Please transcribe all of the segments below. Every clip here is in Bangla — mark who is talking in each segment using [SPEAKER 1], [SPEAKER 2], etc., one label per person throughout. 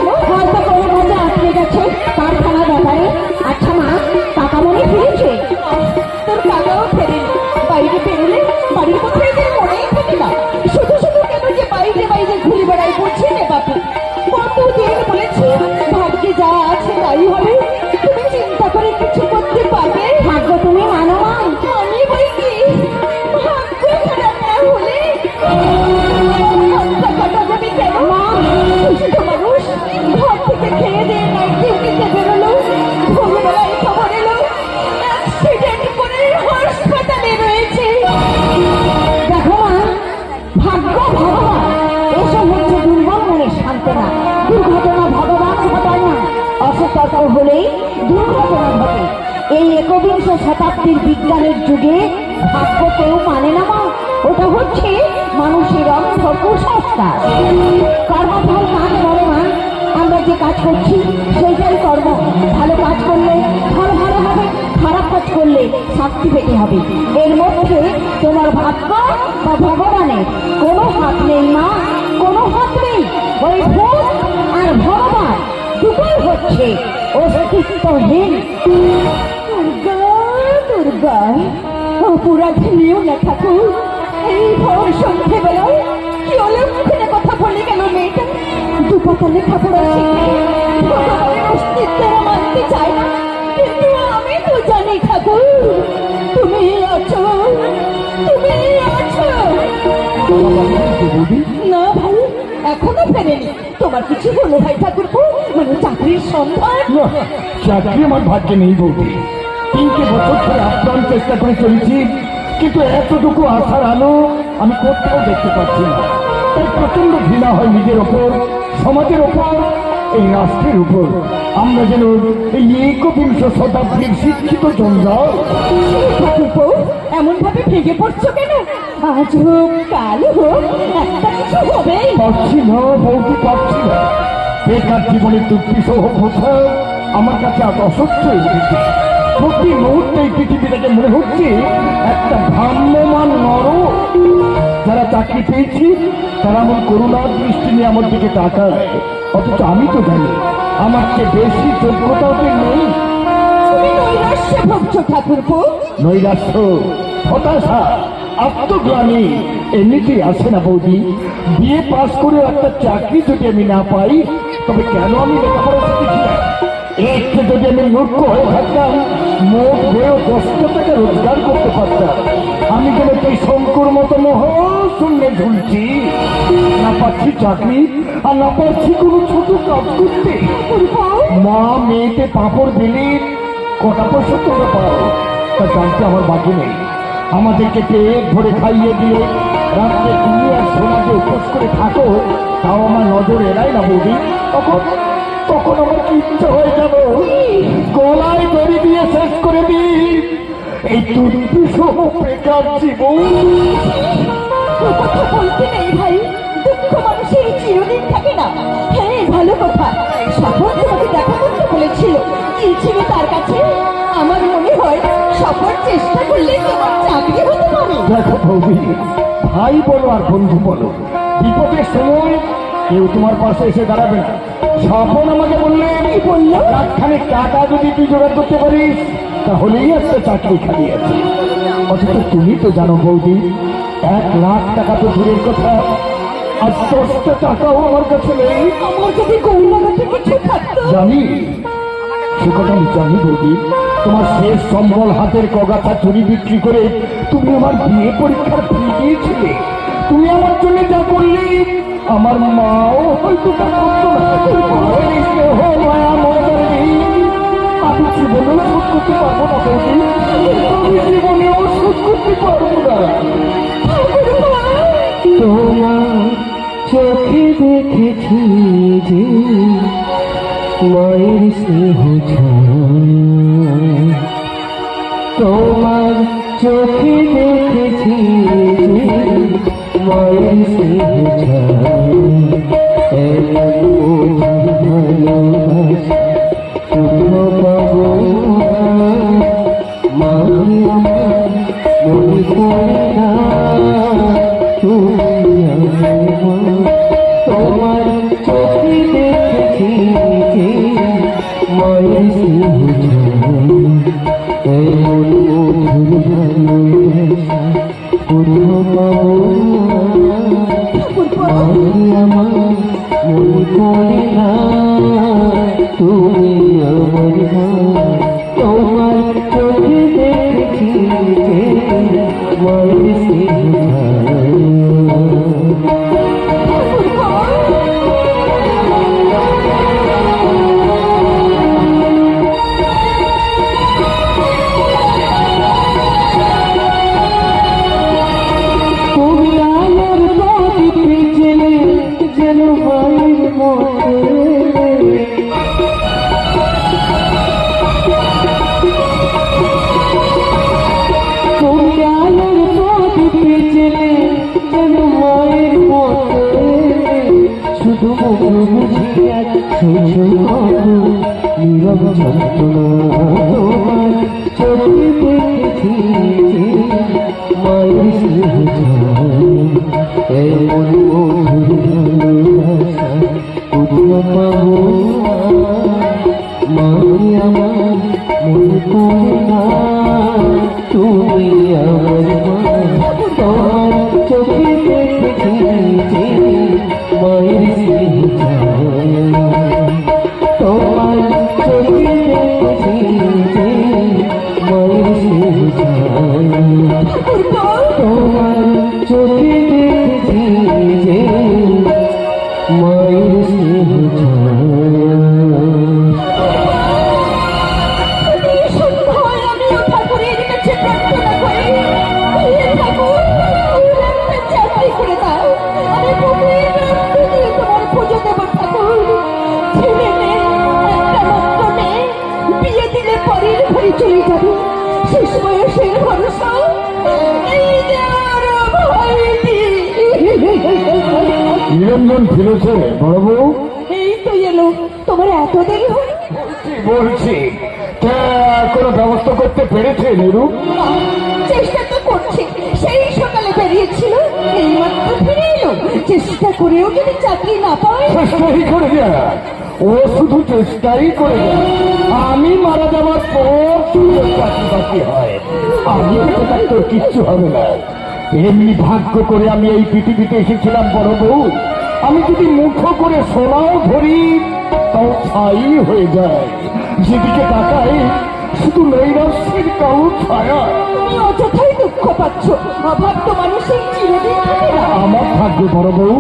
[SPEAKER 1] কেন? হয়তো কোনো কাজে আটকে গেছে কারখানা ব্যাপারে। আচ্ছা মা, কাকামণি ফিরেছে? তোর কাকাও ফেরেনি। বাইরে বেরোলে বাড়ির কথা এদের মনেই থাকে না। শুধু শুধু কেন যে বাইরে বাইরে ঘুরে বেড়াই বলছি রে বাপু। কতদিন বলেছি ভাগ্যে যা আছে তাই হবে, তুমি চিন্তা করে কিছু করতে পারবে? ভাগ্য তুমি মানো মা? আমি বই কি ভাগ্য খারাপ না হলে কাটা যাবে কেন? মা সুস্থ মানুষ ঘর থেকে খেয়ে দিয়ে নাইট ডিউটিতে বেরোলো, ভোরবেলায় খবর এলো অ্যাক্সিডেন্ট করে হাসপাতালে রয়েছে। দেখো মা, ভাগ্য ভগবান এসব হচ্ছে দুর্বল মনের সান্ত্বনা। দুর্ঘটনা ভগবান ঘটায় না, অসতর্ক হলেই দুর্ঘটনা ঘটে। এই একবিংশ শতাব্দীর বিজ্ঞানের যুগে ভাগ্য কেউ মানে না মা, ওটা হচ্ছে মানুষের অন্ধ কুসংস্কার। কর্মফল কাজ করে মা, আমরা যে কাজ করছি সেইটাই কর্ম। ভালো কাজ করলে ফল ভালো হবে, খারাপ কাজ করলে শাস্তি পেতে হবে। এর মধ্যে তোমার ভাগ্য বা ভগবানের কোনো হাত নেই মা, কোনো হাত নেই। ওই ভূত আর ভগবান দুটোই হচ্ছে অস্তিত্বহীন। দুর্গা দুর্গা, অপরাধ নিও না ঠাকুর। এই ভোর সন্ধ্যেবেলায় কি অলক্ষণে কথা বলে গেল মেয়েটা। দুপাতা লেখাপড়া শিখে ভগবানের অস্তিত্ব মানতে চায় না, কিন্তু আমি তো জানি ঠাকুর তুমি আছো, তুমি আছো। না ভাই, এখনো ফেরেনি। তোমার কিছু হলো ভাই ঠাকুরপো? মানে চাকরির সন্ধান?
[SPEAKER 2] চাকরি আমার ভাগ্যে নেই বৌদি। 3 বছর ধরে আপ্রাণ চেষ্টা করে চলেছি, কিন্তু এতটুকু আশার আলো আমি কোথাও দেখতে পাচ্ছি না। তাই প্রচন্ড ঘৃণা হয় নিজের ওপর, সমাজের ওপর, এই রাষ্ট্রের উপর। আমরা যেন এই একবিংশ শতাব্দীর শিক্ষিত জঞ্জাল।
[SPEAKER 1] ঠাকুরপো এমন ভাবে ভেঙে পড়ছো কেন? আজ হোক কাল হোক একটা কিছু হবেই।
[SPEAKER 2] পাচ্ছি না বৌদি, পাচ্ছি না। বেকার জীবনের দুর্বিষহ কথা আমার কাছে আজ অসহ্য হয়ে উঠেছে। প্রতি মুহূর্তে এই পৃথিবীটাকে মনে হচ্ছে একটা ভ্রাম্যমান নরক। যারা চাকরি পেয়েছি তারা আমার করুণার দৃষ্টি নিয়ে আমার দিকে তাকায়, অথচ আমি তো জানি আমার চেয়ে বেশি যোগ্যতা ওদের নেই।
[SPEAKER 1] তুমি নৈরাশ্যে ভুগছো ঠাকুরপো।
[SPEAKER 2] নৈরাশ্য, হতাশা, আত্মগ্লানি এমনিতেই আসে না বৌদি। বিয়ে পাস করে একটা চাকরি যদি আমি না পাই, তবে কেন আমি লেখাপড়া শিখেছি না? একটু যদি আমি মূর্খ হয়ে থাকতাম, মোট বয়েও 10 টাকা রোজগার করতে পারতাম। আমি যেন এই শঙ্কুর মতো মহাশূন্যে ঝুলছি। না পাচ্ছি চাকরি, আর না পাচ্ছি কোনো ছোট কাজ করতে। মা মেয়েতে পাঁপড় দিলে কটা পয়সা তোমরা পাও তা জানতে আমার বাকি নেই। আমাদেরকে পেট ভরে খাইয়ে দিয়ে রাত্রে তুমি আর সমাজে উপোস করে থাকো, তাও আমার নজর এড়াই না বৌদি। তখন তখন আমার কি ইচ্ছে হয়ে যাবো গলায় দড়ি দিয়ে শেষ করে দিই এই দুর্বিষহ বেকার জীবন।
[SPEAKER 1] কথা বলতে নেই ভাই, দুঃখ মানুষের চিরদিন থাকে না। হ্যাঁ ভালো কথা, সফল তোমাকে দেখা করতে বলেছিল, কি ছিল তার কাছে? আমার মনে হয় সফল চেষ্টা করলে তোমার চাকরি হতে পারে।
[SPEAKER 2] দেখো বৌদি, ভাই বলো আর বন্ধু বলো, বিপদের সময় কেউ তোমার পাশে এসে দাঁড়াবে না। স্বপন আমাকে বললে,
[SPEAKER 1] কি বললো?
[SPEAKER 2] লাখখানেক টাকা যদি তুই জোগাড় করতে পারিস তাহলেই একটা চাকরি খালি আছে। অথচ তুমি তো জানো বৌদি, 1 লাখ টাকা তো দূরের কথা, আর 10টা টাকাও আমার কাছে নেই।
[SPEAKER 1] আমার যদি গৌরবাতে কিছু থাকতো।
[SPEAKER 2] জানি, সে কথা আমি জানি বৌদি। তোমার শেষ সম্বল হাতের কগাছা চুরি বিক্রি করে তুমি আমার বিয়ে পরীক্ষার ফি দিয়েছিলে। তুমি আমার জন্য যা করলে আমার মাও হয়তো তা করতো না। আমি জীবনেও শোধ করতে পারবো না বৌদি, আমি জীবনেও শোধ করতে পারবো না।
[SPEAKER 3] তোমার চোখে দেখেছি যে মায়ের স্নেহ ছায়া, তোমার চোখে দেখেছি যে মায়ের স্নেহ ছায়া, এমন ভালোবাসা কোথাও পাবো না, মাকে আমার মনে পড়ে না। তোমার চোখে দেখেছি এমন মধুর ভালোবাসা কোথাও পাবো না। মাঝে আমার মনে পড়ে না তুমি আমার মা। তোমার চোখে দেখেছি যে মায়ের স্নেহ। তুমি আমার প্রদীপে জেলে যেন মায়ের মতো। তুমি আমার প্রদীপে জেলে যেন মায়ের মতো। শুধু মুখ বুঝিয়া সহ্য করো নীরব যন্ত্রণা। তোমার চোখে দেখেছি যে মায়ের স্নেহ এমন মধুর ভালোবাসা কোথাও পাবো না। মাকে আমার মনে পড়ে না তুমি আমার মা। তোমার চোখে দেখেছি যে মায়ের স্নেহ। তোমার চোখে দেখেছি যে মায়ের স্নেহ। তোমার চোখে দেখেছি যে মায়ের স্নেহ।
[SPEAKER 1] আমিও ঠাকুরের কাছে প্রার্থনা করি, হে ঠাকুর, একটা চাকরি করে দাও। আমি বুকের রক্ত দিয়ে তোমার পুজো দেব ঠাকুর। ছেলে মেয়ে, একটা মাত্র মেয়ে, বিয়ে দিলে পরের ঘরে চলে যাবে। শেষ বয়সের ভরসা এই যে আমার ভাইটি।
[SPEAKER 2] নিরঞ্জন ফিরেছে বড় বউ?
[SPEAKER 1] এই তো এলো, তোমার এত দেরি হল?
[SPEAKER 2] কি বলছি, তা কোনো ব্যবস্থা করতে পেরেছে নিরু?
[SPEAKER 1] না, চেষ্টা তো করছে। সেই সকালে বেরিয়েছিল, এই মাত্র ফিরে এলো। চেষ্টা করেও যদি চাকরি না পায়।
[SPEAKER 2] চেষ্টাই করে যায়, ও শুধু চেষ্টাই করে যায়। আমি মারা যাওয়ার পর শুধু চাকরি বাকি হয়। আমি বেঁচে তোর কিচ্ছু হবে না। এমনি ভাগ্য করে আমি এই পৃথিবীতে এসেছিলাম বড় বউ। আমি যদি মুখ করে সোনাও ধরি তাও ছাই হয়ে যায়। যেদিকে তাকাই শুধু নৈরাশ্যের কাউ ছায়া।
[SPEAKER 1] তুমি অযথাই দুঃখ পাচ্ছ। অভাব তো মানুষের চিরদিন থাকে না।
[SPEAKER 2] আমার থাকবে বড় বউ,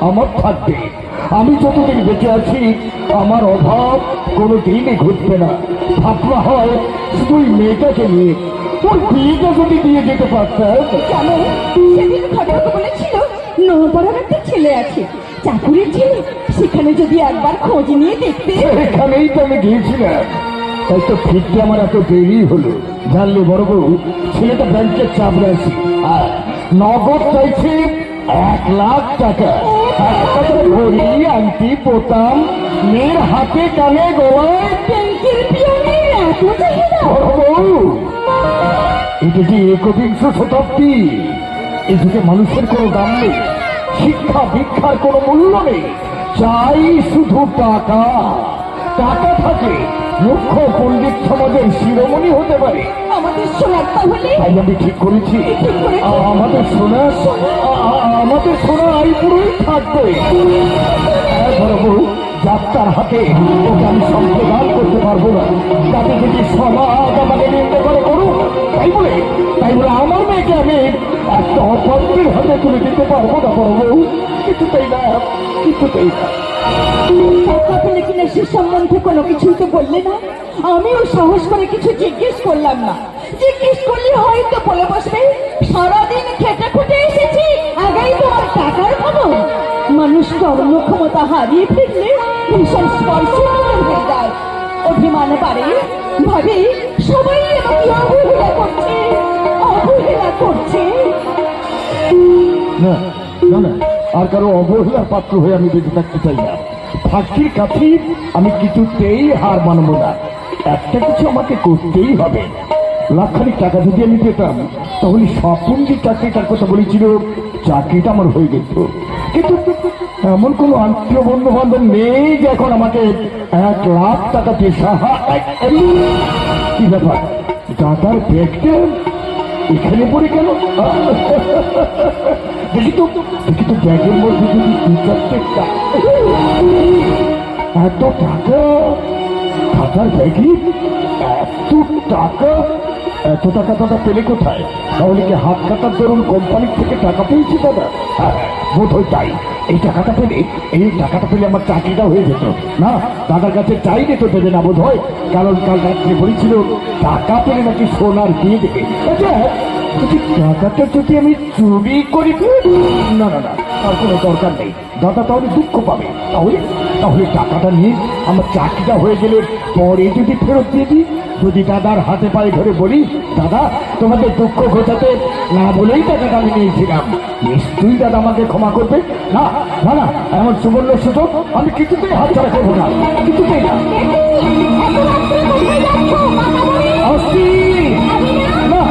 [SPEAKER 2] আমার থাকবে। আমি যতদিন বেঁচে আছি আমার অভাব কোনো দিনই ঘটবে না। ভাবনা হয় শুধু ওই মেয়েটাকে নিয়ে। ওর বিয়েটা যদি দিয়ে যেতে পারতাম।
[SPEAKER 1] জানো, সেদিন ঘটক বলেছিল নবরার একটা ছেলে আছে, চাকুরির ছেলে। সেখানে যদি একবার খোঁজ নিয়ে দেখতে।
[SPEAKER 2] এখানেই তো আমি গিয়েছিলাম, তাই তো ফিরতে আমার এত দেরি হলো। জানলে বড় বউ, ছেলেটা ব্যাংকের চাপড়ে আছে আর নগদ চাইছে 1,00,000 টাকা। একটা ঘড়ি, আংটি, বোতাম, মেয়ের হাতে কানে গলায়।
[SPEAKER 1] ব্যাংকের পিয়নের এত চাহিদা?
[SPEAKER 2] বড় বউ, এটা কি একবিংশ শতাব্দী? এই যুগে মানুষের কোনো দাম নেই, শিক্ষা দীক্ষার কোনো মূল্য নেই। চাই শুধু টাকা। টাকা থাকে মুখ্য পণ্ডিত সমাজের শিরোমণি হতে পারে।
[SPEAKER 1] আমাদের সোনার তাহলে
[SPEAKER 2] তাই আমি ঠিক করেছি, আমাদের সোনা আমাদের সোনা আইপুরই থাকবে। বড় বউ, যাত্রার হাতে ওকে আমি সম্প্রদান করতে পারবো না। তাতে যদি সমাজ আমাকে নিন্দে করে করুক, তাই বলে আমার মেয়েকে আমি একটা অপরাধের হাতে তুলে দিতে পারবো না বড় বউ। কিছুতেই না, কিছুতেই না।
[SPEAKER 1] টাকা পেলে কিনা সে সম্বন্ধে কোনো কিছুই তো বললে না। আমিও সাহস করে কিছু জিজ্ঞেস করলাম না। জিজ্ঞেস করলে হয়তো বলে বসবে সারাদিন খেটে খুটে এসেছি, আগেই তোমার টাকার খবর। মানুষ কর্মক্ষমতা হারিয়ে ফিরলে ভীষণ স্পর্শকাতর হয়ে যায়। অভিমান বাড়ে, ভাবে সবাই আমাকে অবহেলা করছে, অবহেলা করছে।
[SPEAKER 2] না না না, আর কারো অবহেলার পাত্র হয়ে আমি বেঁচে থাকতে চাই না। ফাঁকির কাছে আমি কিছুতেই হার মানব না। একটা কিছু আমাকে করতেই হবে। লাখখানিক টাকা যদি আমি পেতাম তাহলে স্বপন যে চাকরিটার কথা বলেছিল চাকরিটা আমার হয়ে যেত। কিন্তু এমন কোন আত্মীয় বন্ধু বান্ধব নেই যে এখন আমাকে 1,00,000 টাকা দিয়ে কি ব্যাপার, দাদার ব্যাগটা এখানে পড়ে কেন? দেখি তো ব্যাগের মধ্যে যদি দু চারটে এত টাকা, দাদার ব্যাগে এত টাকা দাদা পেলে কোথায়? তাহলে কি হাত কাটার দরুন কোম্পানির থেকে টাকা পেয়েছি দাদা? হ্যাঁ, বোধ হয় তাই। এই টাকাটা পেলে আমার চাকরিটা হয়ে যেত। না, দাদার কাছে চাইলে তো দেবে না বোধ হয়, কারণ কাল রাত্রে বলেছিল টাকা পেলে নাকি সোনার দিয়ে দেবে। আচ্ছা, টাকাটা যদি আমি চুরি করি? না, তার কোনো দরকার নেই। দাদা তাহলে দুঃখ পাবে। তাহলে টাকাটা নিয়ে আমার চাকরিটা হয়ে গেলে পরে যদি ফেরত দিয়ে দিই। যদি দাদার হাতে পায়ে ধরে বলি, দাদা তোমাদের দুঃখ ঘটাতে না বলেই টাকাটা আমি নিয়েছিলাম, নিশ্চয়ই দাদা আমাকে ক্ষমা করবে। না, এমন সুবর্ণ সুযোগ আমি কিছুতেই হাতছাড়া করবো না, কিছুতেই না। আসছি না,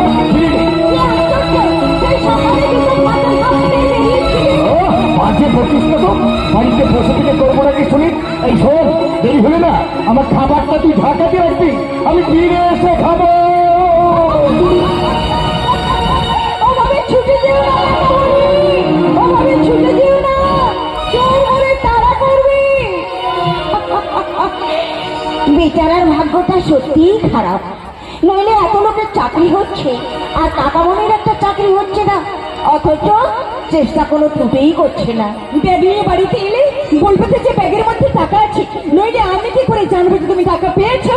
[SPEAKER 2] বাজে বকিস না তো, বাড়িতে বসে থেকে করবো নাকি শুনি? এই শোন, দেরি হলে না আমার খাবারটা তুই ঢাকাতে রাখবি, আমি ফিরে এসে খাবো।
[SPEAKER 1] ওভাবে ছুটে যেও না, ওভাবে ছুটে যেও না, চোর বলে তাড়া করবে। বেচারার ভাগ্যটা সত্যিই খারাপ, নইলে এত লোকের চাকরি হচ্ছে আর কাকামণির একটা চাকরি হচ্ছে না, অথচ চেষ্টা কোনো ত্রুটিই করছে না। ব্যাগ নিয়ে বাড়িতে এলে বলবে যে ব্যাগের মধ্যে টাকা আছে, নইলে আমি কি করে জানবো যে তুমি টাকা পেয়েছো?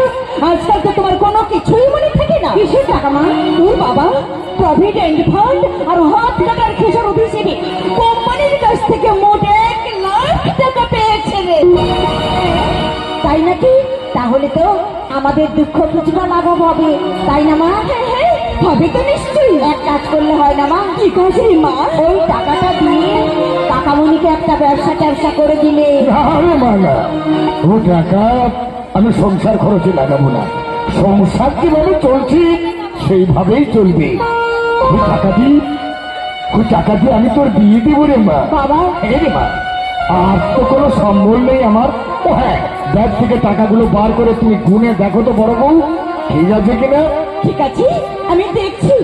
[SPEAKER 1] আজকাল তো তোমার কোনো কিছুই মনে থাকে না। কিসের টাকা মা? তোর বাবা প্রভিডেন্ট ফান্ড আর হাত কাটার খেসারত হিসেবে কোম্পানির কাছ থেকে মোট 1 লাখ টাকা পেয়েছে রে। তাই নাকি? তাহলে তো আমাদের দুঃখ কিছুটা লাঘব হবে, তাই না মা? হ্যাঁ, হবে তো নিশ্চয়ই। এক কাজ করলে হয় না মা? কি কাজ রে মা? ওই টাকাটা দিয়ে কাকামণিকে একটা ব্যবসা করে দিলে।
[SPEAKER 2] আরে মা না, ও টাকা আমি সংসার খরচে লাগাবো না। সংসার যেভাবে চলছি সেইভাবেই চলবে। ওই টাকা দিয়ে আমি তোর বিয়ে দেবো রে মা।
[SPEAKER 1] বাবা,
[SPEAKER 2] রে মা, আর তো কোনো সম্বল নেই আমার। ও হ্যাঁ, ব্যাগ থেকে টাকাগুলো বার করে তুমি গুনে দেখো তো বড় বউ, ঠিক আছে কিনা?
[SPEAKER 1] ঠিক আছে, আমি দেখছি।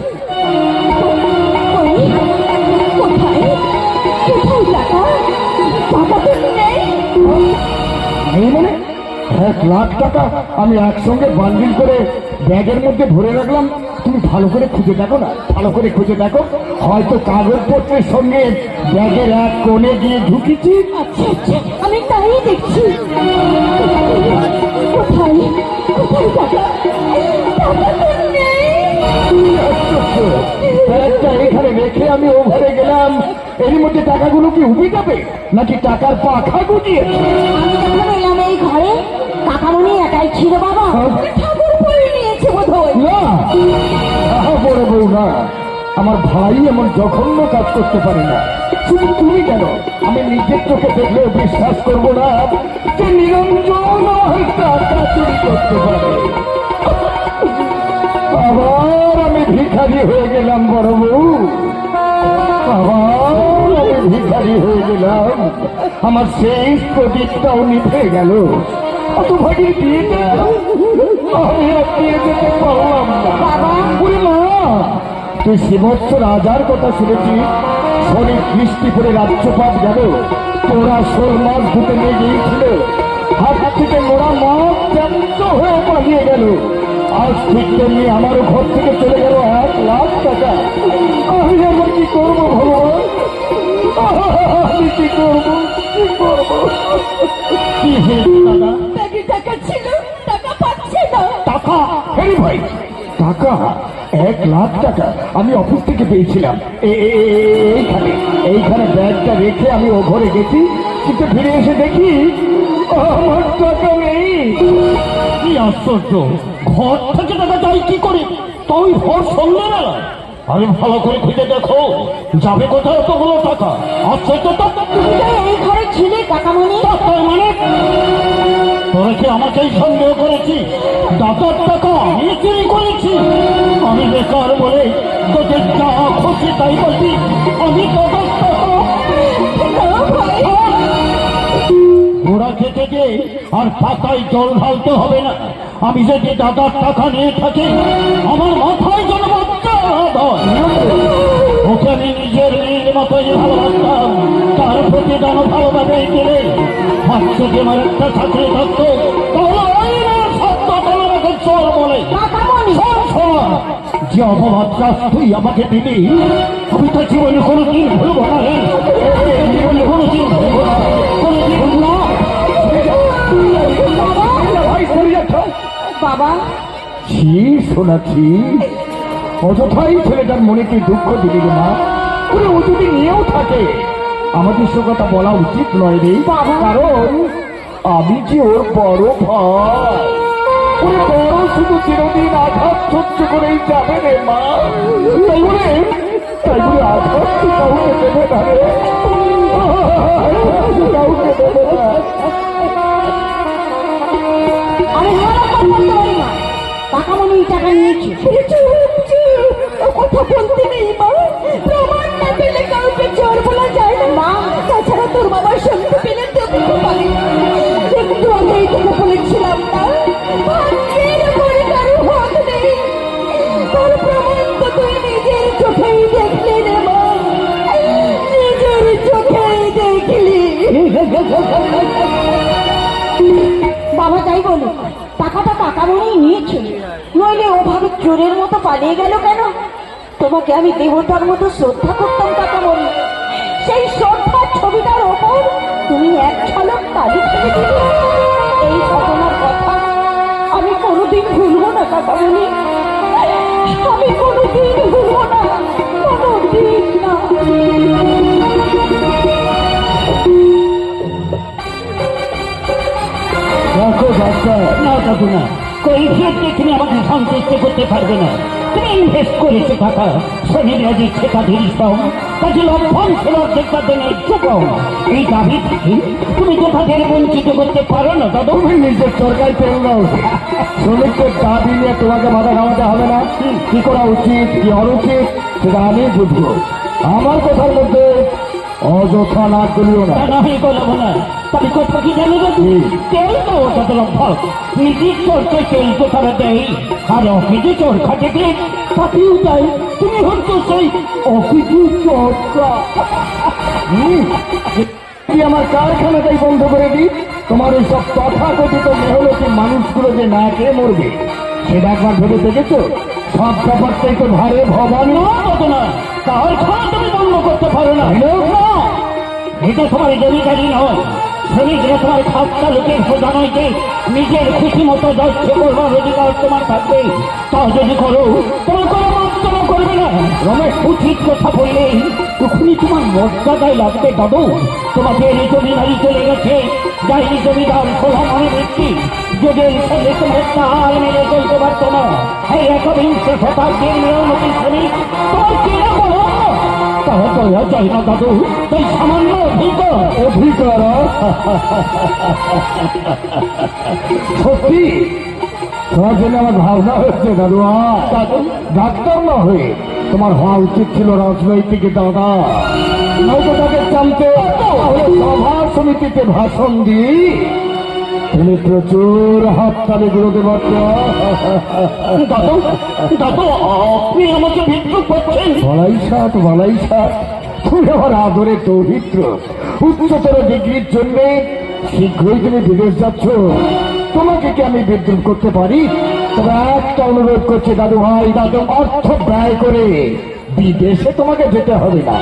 [SPEAKER 1] কোথায় টাকা? টাকা তো নেই।
[SPEAKER 2] নেই মানে? 1 লাখ টাকা আমি একসঙ্গে বান্ডিল করে ব্যাগের মধ্যে ভরে রাখলাম। তুমি ভালো করে খুঁজে দেখো না, ভালো করে খুঁজে দেখো, হয়তো কাগজপত্রের সঙ্গে ব্যাগের এক কোণে গিয়ে ঢুকেছি।
[SPEAKER 1] আচ্ছা, আমি তাই দেখছি। কোথায় টাকা? টাকা তো নেই।
[SPEAKER 2] ব্যাগটা এখানে রেখে আমি ওভারে গেলাম, এর মধ্যে টাকাগুলো কি উঠে যাবে নাকি টাকার পাখা গুটিয়েছে?
[SPEAKER 1] আমি যখন এলাম এই ঘরে কাকামণি একাই ছিল বাবা, ঠাকুর পরে নিয়েছে বোধ হয়।
[SPEAKER 2] না, বড় বউ না, আমার ভাই এমন জঘন্য কাজ করতে পারে না। শুধু তুমি কেন, আমি নিজের চোখে দেখলেও বিশ্বাস করবো না যে নিরঞ্জন আমার টাকা চুরি করতে পারে। আবার আমি ভিখারি হয়ে গেলাম বড় বউ, আবার আমি ভিখারি হয়ে গেলাম। আমার শেষ প্রদীপটাও নিভে গেল। অত ভাগির বিয়েটা আমি আর দিয়ে যেতে পারলাম না। ওরে মা, তুই শ্রীবৎস রাজার কথা শুনেছি, শরীর বৃষ্টি করে রাজ্যপাত গেল, তোরা 16 মাস ধুতে নিয়ে গিয়েছিল, হাত থেকে মোড়া মাছ জ্যান্ত হয়ে পালিয়ে গেল। আজ ঠিক তেমনি আমারও ঘর থেকে চলে গেল 1 লাখ টাকা। আমি এবার কি করবো ভগবান? আমি কি করবো? কি হয়েছে দাদা?
[SPEAKER 1] ব্যাগে টাকা ছিল, টাকা পাচ্ছে না।
[SPEAKER 2] টাকা? হেরি ভাই, টাকা 1 লাখ টাকা আমি অফিস থেকে পেয়েছিলাম। এইখানে ব্যাগটা রেখে আমি ও ঘরে গেছি, কিন্তু ফিরে এসে দেখি আমার টাকা নেই। কি আশ্চর্য, ঘর থেকে টাকা যাই কি করে? তুই ঘর সঙ্গে না, আমি ভালো করে খুঁজে দেখো, যাবে কোথায় এতগুলো টাকা? আশ্চর্য তো।
[SPEAKER 1] তুমি তো এই ঘরে ছিলে কাকামণি।
[SPEAKER 2] মানে তোরা কি আমাকেই সন্দেহ করেছি? দাদার টাকা আমি চুরি করেছি? আমি বেকার বলে তোদের যা খুশি তাই বলবি আমি দাদার টাকা?
[SPEAKER 1] না ভাই,
[SPEAKER 2] ঘোড়া খেতে গিয়ে আর পাতায় জল ঢালতে হবে না। আমি যদি দাদার টাকা নিয়ে থাকি আমার মাথায় যেন বাচ্চা ওকে আমি নিজের মেয়ের মতোই ভালোবাসতাম, তার প্রতিদান ভালোভাবে গেলে বাচ্চা যে আমার একটা চাকরি থাকতো তাহলে ওই না সত্য তোমাকে চোর বলে যে অপবাদ কাজ তুই আমাকে দিবি আমি তো জীবনে কোনোদিন ভুলব না রে, জীবনে কোনোদিন ভুলব না, কোনোদিন ভুলব না।
[SPEAKER 1] বাবা
[SPEAKER 2] ছি শোনাচ্ছি অযথাই ছেলেটার মনে কি দুঃখ দিবি না, ওরে ও যদি নিয়েও থাকে আমাদের সে কথা বলা উচিত নয় রে, কারণ আমি যে ওর বড় ভাই, ওরে বড় শুধু চিরদিন আঘাত সহ্য করেই যাবে রে মা, তাই বলে আঘাত তো কাউকে দেবে না রে, কাউকে দেবে না।
[SPEAKER 1] আমি হারাম করতে পারি না, কাকামণি টাকা নিয়েছি। কথা বলতে নেই মা, প্রমাণ না পেলে কাউকে চোর বলা যায় না মা। তাছাড়া তোর বাবার সঙ্গে পেলে তুমি পারি একটু আগেই তোকে বলেছিলাম না, ভাগ্যের উপরে কারো হাত নেই, তার প্রমাণ তো তুই নিজের চোখেই দেখলি রে মা, নিজের চোখেই দেখলি। বাবা যাই বলো, টাকাটা কাকামণিই নিয়েছে, নইলে ওভাবে চোরের মতো পালিয়ে গেল কেন? তোমাকে আমি দেবতার মতো শ্রদ্ধা করতাম কাকামণি, সেই শ্রদ্ধার ছবিটার ওপর তুমি এক ঝলক কালি ফেলে দিলে। এই ঘটনার কথা আমি কোনোদিন ভুলবো না কাকামণি, আমি কোনোদিন ভুলবো না, কোনোদিন না।
[SPEAKER 2] দেখো বাচ্চা, না দাদু না, কৈফিয়ত দিয়ে তুমি আমাকে সন্তুষ্ট করতে পারবে না। তুমি ইনভেস্ট করেছো টাকা, শনিরা দিচ্ছে কাজের শ্রম, কাজে লভ্যাংশ অর্ধেকটার জন্য চুকাও। এই দাবি থেকে তুমি তো তাদের বঞ্চিত করতে পারো না দাদু। তুমি নিজের সরকারি পেল নাও, শ্রমিকদের দাবি নিয়ে তোমাকে মাথা ঘামাতে হবে না। কি করা উচিত কি অনুচিত সেটা আমি বুঝবো, আমার কথার মধ্যে অযথা না করিও না। আমি বলবো না, তবে কথা কি জানি তেল তো ওটা তো লভ্যাংশ, নিজের চোরকে তেল তো তারা দেয়, আর অফিসে চোর খাটে দিয়ে তাকেও দেয়। তুমি হচ্ছ সেই অফিসি চোরটা। আমার কারখানাটাই বন্ধ করে দিই, তোমার ওই সব তথাকথিত মেহনতি মানুষগুলো যে না খেয়ে মরবে সেটা একবার ভেবে দেখেছো? সব ব্যাপারটাই তো ভারে ভবান না, কারখানা তুমি বন্ধ করতে পারো না। এটা তোমার জমিদারি নয়, শ্রমিকরা তোমার খাপটা লোকের সোজা নয় যে নিজের খুশি মতো যাচ্ছে করবার অধিকার তোমার থাকবে। তা যদি করো তোমার কোনো মার্জনা করবে না। রমেশ উচিত কথা বললে তখনই তোমার মর্যাদায় লাগবে দাদু। তোমাকে এই জমিদারি চলে গেছে, যাইনি জমিদার সোহামানের ব্যক্তি যুগের সঙ্গে তোমার তাল মেরে চলতে পারত না। এই একবিংশ শতাব্দীর মেরামতি শ্রমিক তোমার কিনা বলো তাহলে তো যায় না দাদু, তাই সামান্য অধিকার সত্যি তোমার জন্য আমার ভাবনা হচ্ছে দাদু। ডাক্তার না হয়ে তোমার হওয়া উচিত ছিল রাজনৈতিক দাদা, নয়তো তাকে জানতে তাহলে সভা সমিতিতে ভাষণ দিই তুমি প্রচুর হাততালি গুলোতে পারত। দাদু দাদু আপনি আমাকে বিদ্রুপ করছেন। বলাই সাত তুমি আমার আদরে দৌহিত্র, উচ্চতর ডিগ্রির জন্য শীঘ্রই তুমি বিদেশ যাচ্ছ, তোমাকে কি আমি বিদ্রুপ করতে পারি? তবে একটা অনুরোধ করছি দাদু ভাই, দাদু অর্থ ব্যয় করে বিদেশে তোমাকে যেতে হবে না।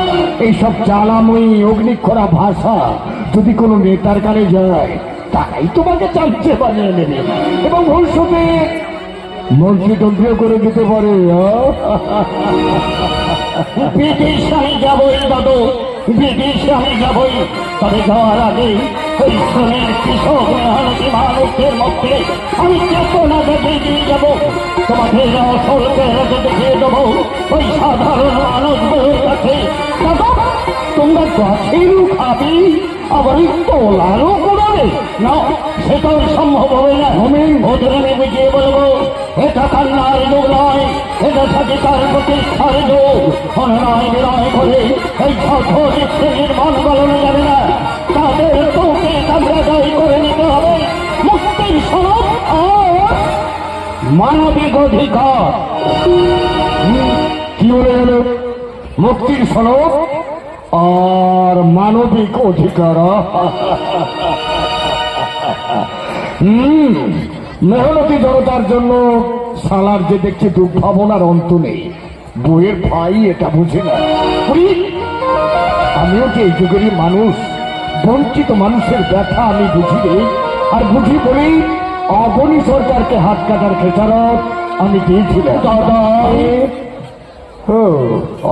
[SPEAKER 2] এইসব জ্বালাময়ী অগ্নিক্ষরা ভাষা যদি কোনো নেতার কানে যায় তাই তোমাকে চাইছে বানিয়ে নেবে এবং ভবিষ্যতে মন্ত্রীতন্ত্রীও করে দিতে পারে। বিদেশে আমি যাবই দাদু, বিদেশে আমি যাবই, তবে যাওয়ার আগে ওই শ্রমের কৃষক মেহনতি মানুষদের মধ্যে আমি চেতনা দেখে দিয়ে যাবো। তোমাদের আসল চেহারাকে দেখিয়ে দেবো ওই সাধারণ মানুষগুলোর কাছে। তোমরা গাছেরও খাবি আবার তোলারও করাবে না, সেটাও সম্ভব হবে না। ওদের আমি বুঝিয়ে বলবো এটা কান্নার যুগ নয়, এটা সাধিকার প্রতিষ্ঠার যুগ। অন্যায় বিনয় করে এই শ্রেণীর মন গলানো যাবে না, তাদের তোকে কামড়া করে নিতে হবে। মানবিক অধিকার। কি বলে গেল? মুক্তির সনদ আর মানবিক অধিকার। মেহনতি জনতার জন্য সালার যে দেখছি দুর্ভাবনার অন্ত নেই। বইয়ের ভাই এটা বুঝে না। আমিও যে এই যুগেরই মানুষ, বঞ্চিত মানুষের ব্যথা আমি বুঝি রে। আর বুঝি বলেই অবনী সরকারকে হাত কাটার খেসারত আমি দিয়েছিলাম। দাদা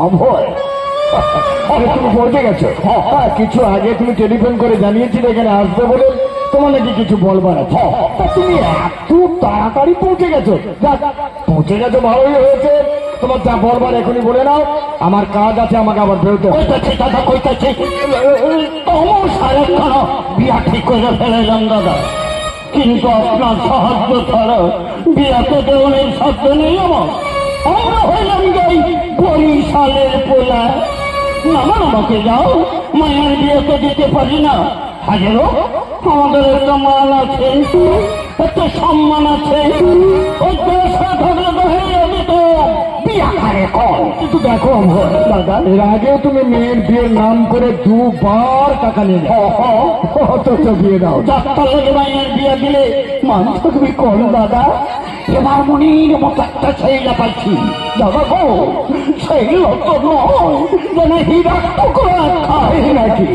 [SPEAKER 2] অভয়, আরে তুমি পৌঁছে গেছো? হ্যাঁ, কিছু আগে তুমি টেলিফোন করে জানিয়েছিলে এখানে আসবে বলে, তোমার নাকি কিছু বলবার আছে। তা তুমি এত তাড়াতাড়ি পৌঁছে গেছো? যাক, পৌঁছে গেছো ভালোই হয়েছে। তোমার যা বলবার এখনই বলে নাও, আমার কাজ আছে, আমাকে আবার বেরোতে হবে। দাদা কইতাছি, বিয়া ঠিক করে ফেলাইলাম দাদা, কিন্তু আপনার সাহায্য ছাড়া বিয়াতে দেওয়ার সাধ্য নেই আমার। আমরা হইলাম যাই বরিশালের পোলা। নামান আমাকে যাও, মায়ের বিয়েতে দিতে পারি না। হাজারো আমাদের একটা মান আছে, একটা সম্মান আছে। ওই দেশে থাকলে তো হয়ে যাবে তো বিয়া করে কল। কিন্তু দেখো দাদা, এর আগেও তুমি মেয়ের বিয়ের নাম করে 2 বার টাকা নিয়ে অথচ বিয়ে দাও। যাত্রা লেগে মায়ের বিয়ে দিলে মানুষ তো তুমি কল দাদা। এবার মনির মতো একটা ছেলে পাচ্ছি দাদা গো, সেই লোক নয় যেন হীরা টুকরো খায় নাকি।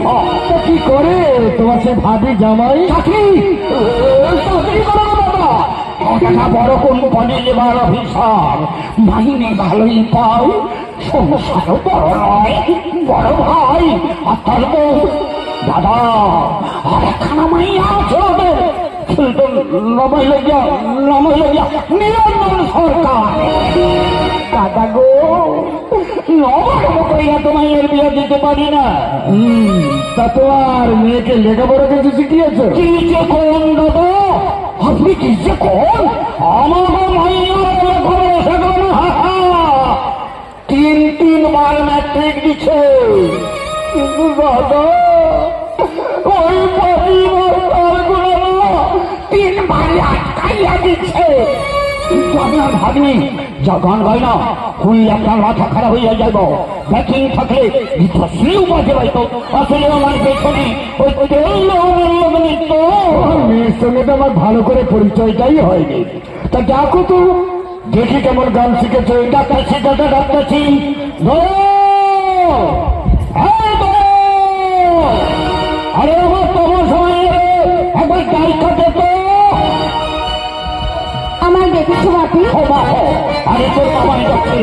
[SPEAKER 2] কি করে তোমার সে ভাবি জামাই? চাকরি করো দাদা, ওটা বড় কোম্পানি লেবার অফিসার, মাইনে ভালোই পাই, সংসারও বড় নয়, বড় ভাই আর তার বউ। দাদা আর একখানা মাইয়া আছে ওদের, নিরঞ্জন সরকার। দাদা গো, তোমার বিয়ে দিতে পারি না। তা তোমার মেয়েকে লেখাপড়া কিছু শিখিয়েছো? কিছে কোন দাদা, আপনি কিছে কোন? আমার মাইয়া লেখাপড়া শেখানো 3 বার ম্যাট্রিক দিচ্ছে। কিন্তু দাদা ওই 3 বারে আটকাইয়া দিচ্ছে। আপনার ভাবিনি যা গান গাই না, শুনলে আপনার মাথা খারাপ হইয়া যাইব। ব্যাকিং থাকলে শ্রীও বাজে পাইত। আসলে আমার পেছনে ওই মেয়ের সঙ্গে তো আমার ভালো করে পরিচয়টাই হয়নি। তা দেখো তো দেখি কেমন গান শিখেছো। ডাক্তারছি দাদা, ডাক্তারছি। আরে আমার তোমার সময় একবার গাড়ি কাটে তো
[SPEAKER 1] আমার দেখেছো বাপি?
[SPEAKER 2] আরে তোর আমার যাচ্ছে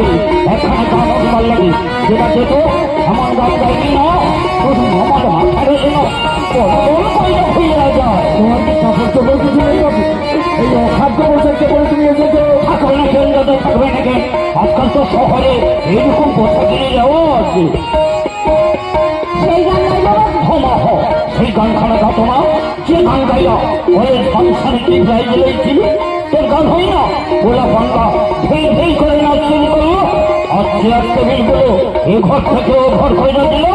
[SPEAKER 2] একখানে গান আমার লাগে, যেটা যেত আমার গান গাইনি না, আমার মাথা রেখে না হইয়া যায়। তোমার কি কাপড় চোপড় কিছু নেই? এই অখাদ্য পোশাককে বলে তুমি এসেছো। থাকবে না কেন দাদা, থাকবে না কেন? আজকাল তো শহরে এইরকম পোশাক কিনে যাওয়া আছে।
[SPEAKER 1] সেই গান গাইবো?
[SPEAKER 2] সেই গানখানা গাও তোমা, যে গান গাইয়া ওই সংসারে কি গাই গেলেই ছিল। তোর গান হয় না, গোলা বাংলা ভেই ভেই করে নাচ শুরু করলো। আর চেয়ার টেবিল গুলো এ ঘর থেকে ও ঘর করে দিল।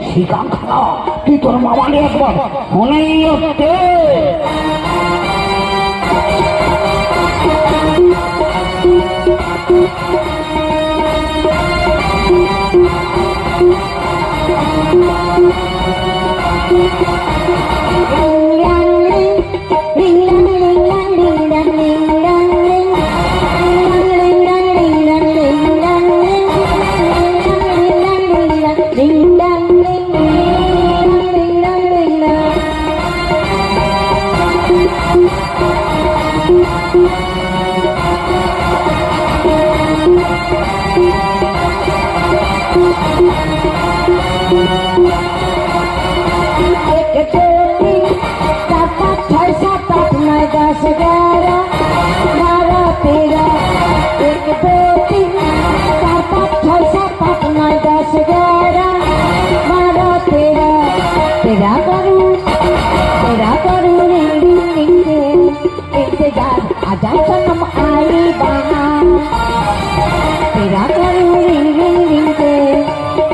[SPEAKER 2] সেই গানখানা তুই তোর মামানে একবার মনেই আসতে।
[SPEAKER 1] आजा सनम आई बहार, तेरा करूँ रिंग रिंग रिंग के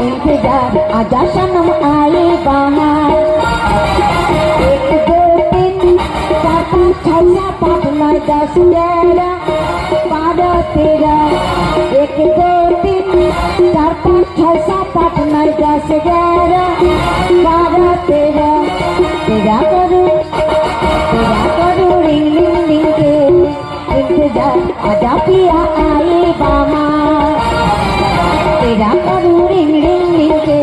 [SPEAKER 1] इंतजार। आजा सनम आई बहार। 1 2 3 4 5 6 7 8 9 10 11 तेरा एक दो तीन चार पाँच छः सात आठ नौ दस ग्यारह बारह तेरह तेरा करूँ रिंग रिंग रिंग के इंतजार आजा पिया आए बामा तेरा करूँ रिंग रिंग रिंग के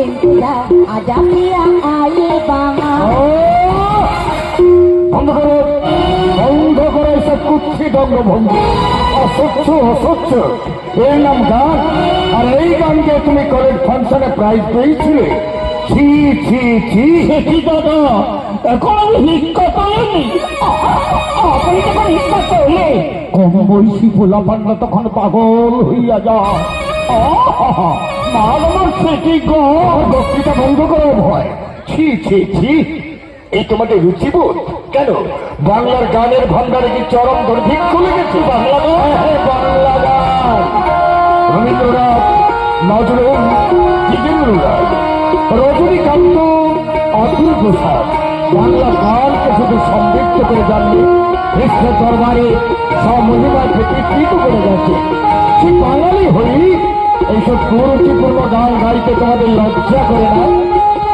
[SPEAKER 1] इंतजार आजा पिया आए बामा
[SPEAKER 2] বন্ধ করো, বন্ধ করো এসব কুৎসিত অঙ্গভঙ্গি, অস্বচ্ছ অস্বচ্ছ। এর নাম গান, আর এই গানকে তুমি কলেজ ফাংশনে প্রাইজ পেয়েছিলে। ছি ছি ছি, কি দাদা, এখন আমি হিক্কা তোলেনি। আপনি যখন হিক্কা তোলে কম বয়সী পোলা পান্না তখন পাগল হইয়া যায়। মাল আমার সেটি বক্তৃতা বন্ধ করো ভয়। ছি ছি ছি, এই তোমাদের রুচিবোধ কেন? বাংলার গানের ভান্ডারে কি চরম দুর্ভিক্ষ খুলে গেছে? বাংলা গান, বাংলা গান, রবীন্দ্রনাথ, নজরুল, জিতেন্দ্র রায়, রজনীকান্ত, অতুল প্রসাদ বাংলা গানকে শুধু সমৃদ্ধ করে জানলে কৃষ্ণের দরবারে সমহিমায় প্রতিষ্ঠিত করে গেছে। সে বাঙালি হই এইসব কুরুচিপূর্ণ গান গাইতে তোমাদের লজ্জা করে না?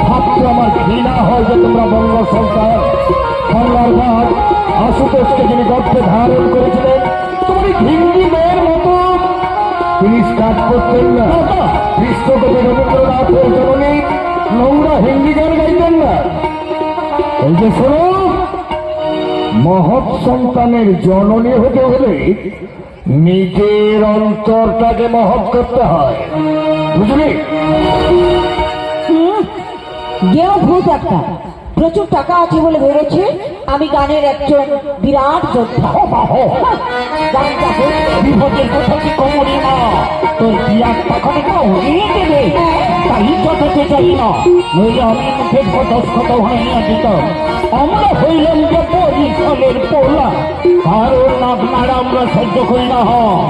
[SPEAKER 2] ভাবতে আমার ঘৃণা হয় যে তোমরা বঙ্গ সরকার বাংলার গান আশুতোষকে যিনি গর্ভে ধারণ করেছিলেন তুমি হিন্দি মেয়ের মতো তিনি স্টার্ট করতেন না। বিশ্বকবি রবীন্দ্রনাথের জননী নোংরা হিন্দি গান গাইতেন না। এই যে শোনো, মহৎ সন্তানের জননী হতে হলে নিজের অন্তরটাকে মহৎ করতে হয়, বুঝলি?
[SPEAKER 1] গেও ভূত একটা প্রচুর টাকা আছে বলে ভেবেছে আমি গানের একজন বিরাট যোদ্ধা। গানটা
[SPEAKER 2] বিপদের কথা কি কমরি না, তোর বিয়ার টাকাটা তো উড়িয়ে দেবে, তাই যথাতে চাই না, নইলে আমি মুখে দস্খত হয়নি দিতাম। আমরা হইলাম যে পরিফলের পোলা, আর ওর নাক নাড়া আমরা সহ্য করি না।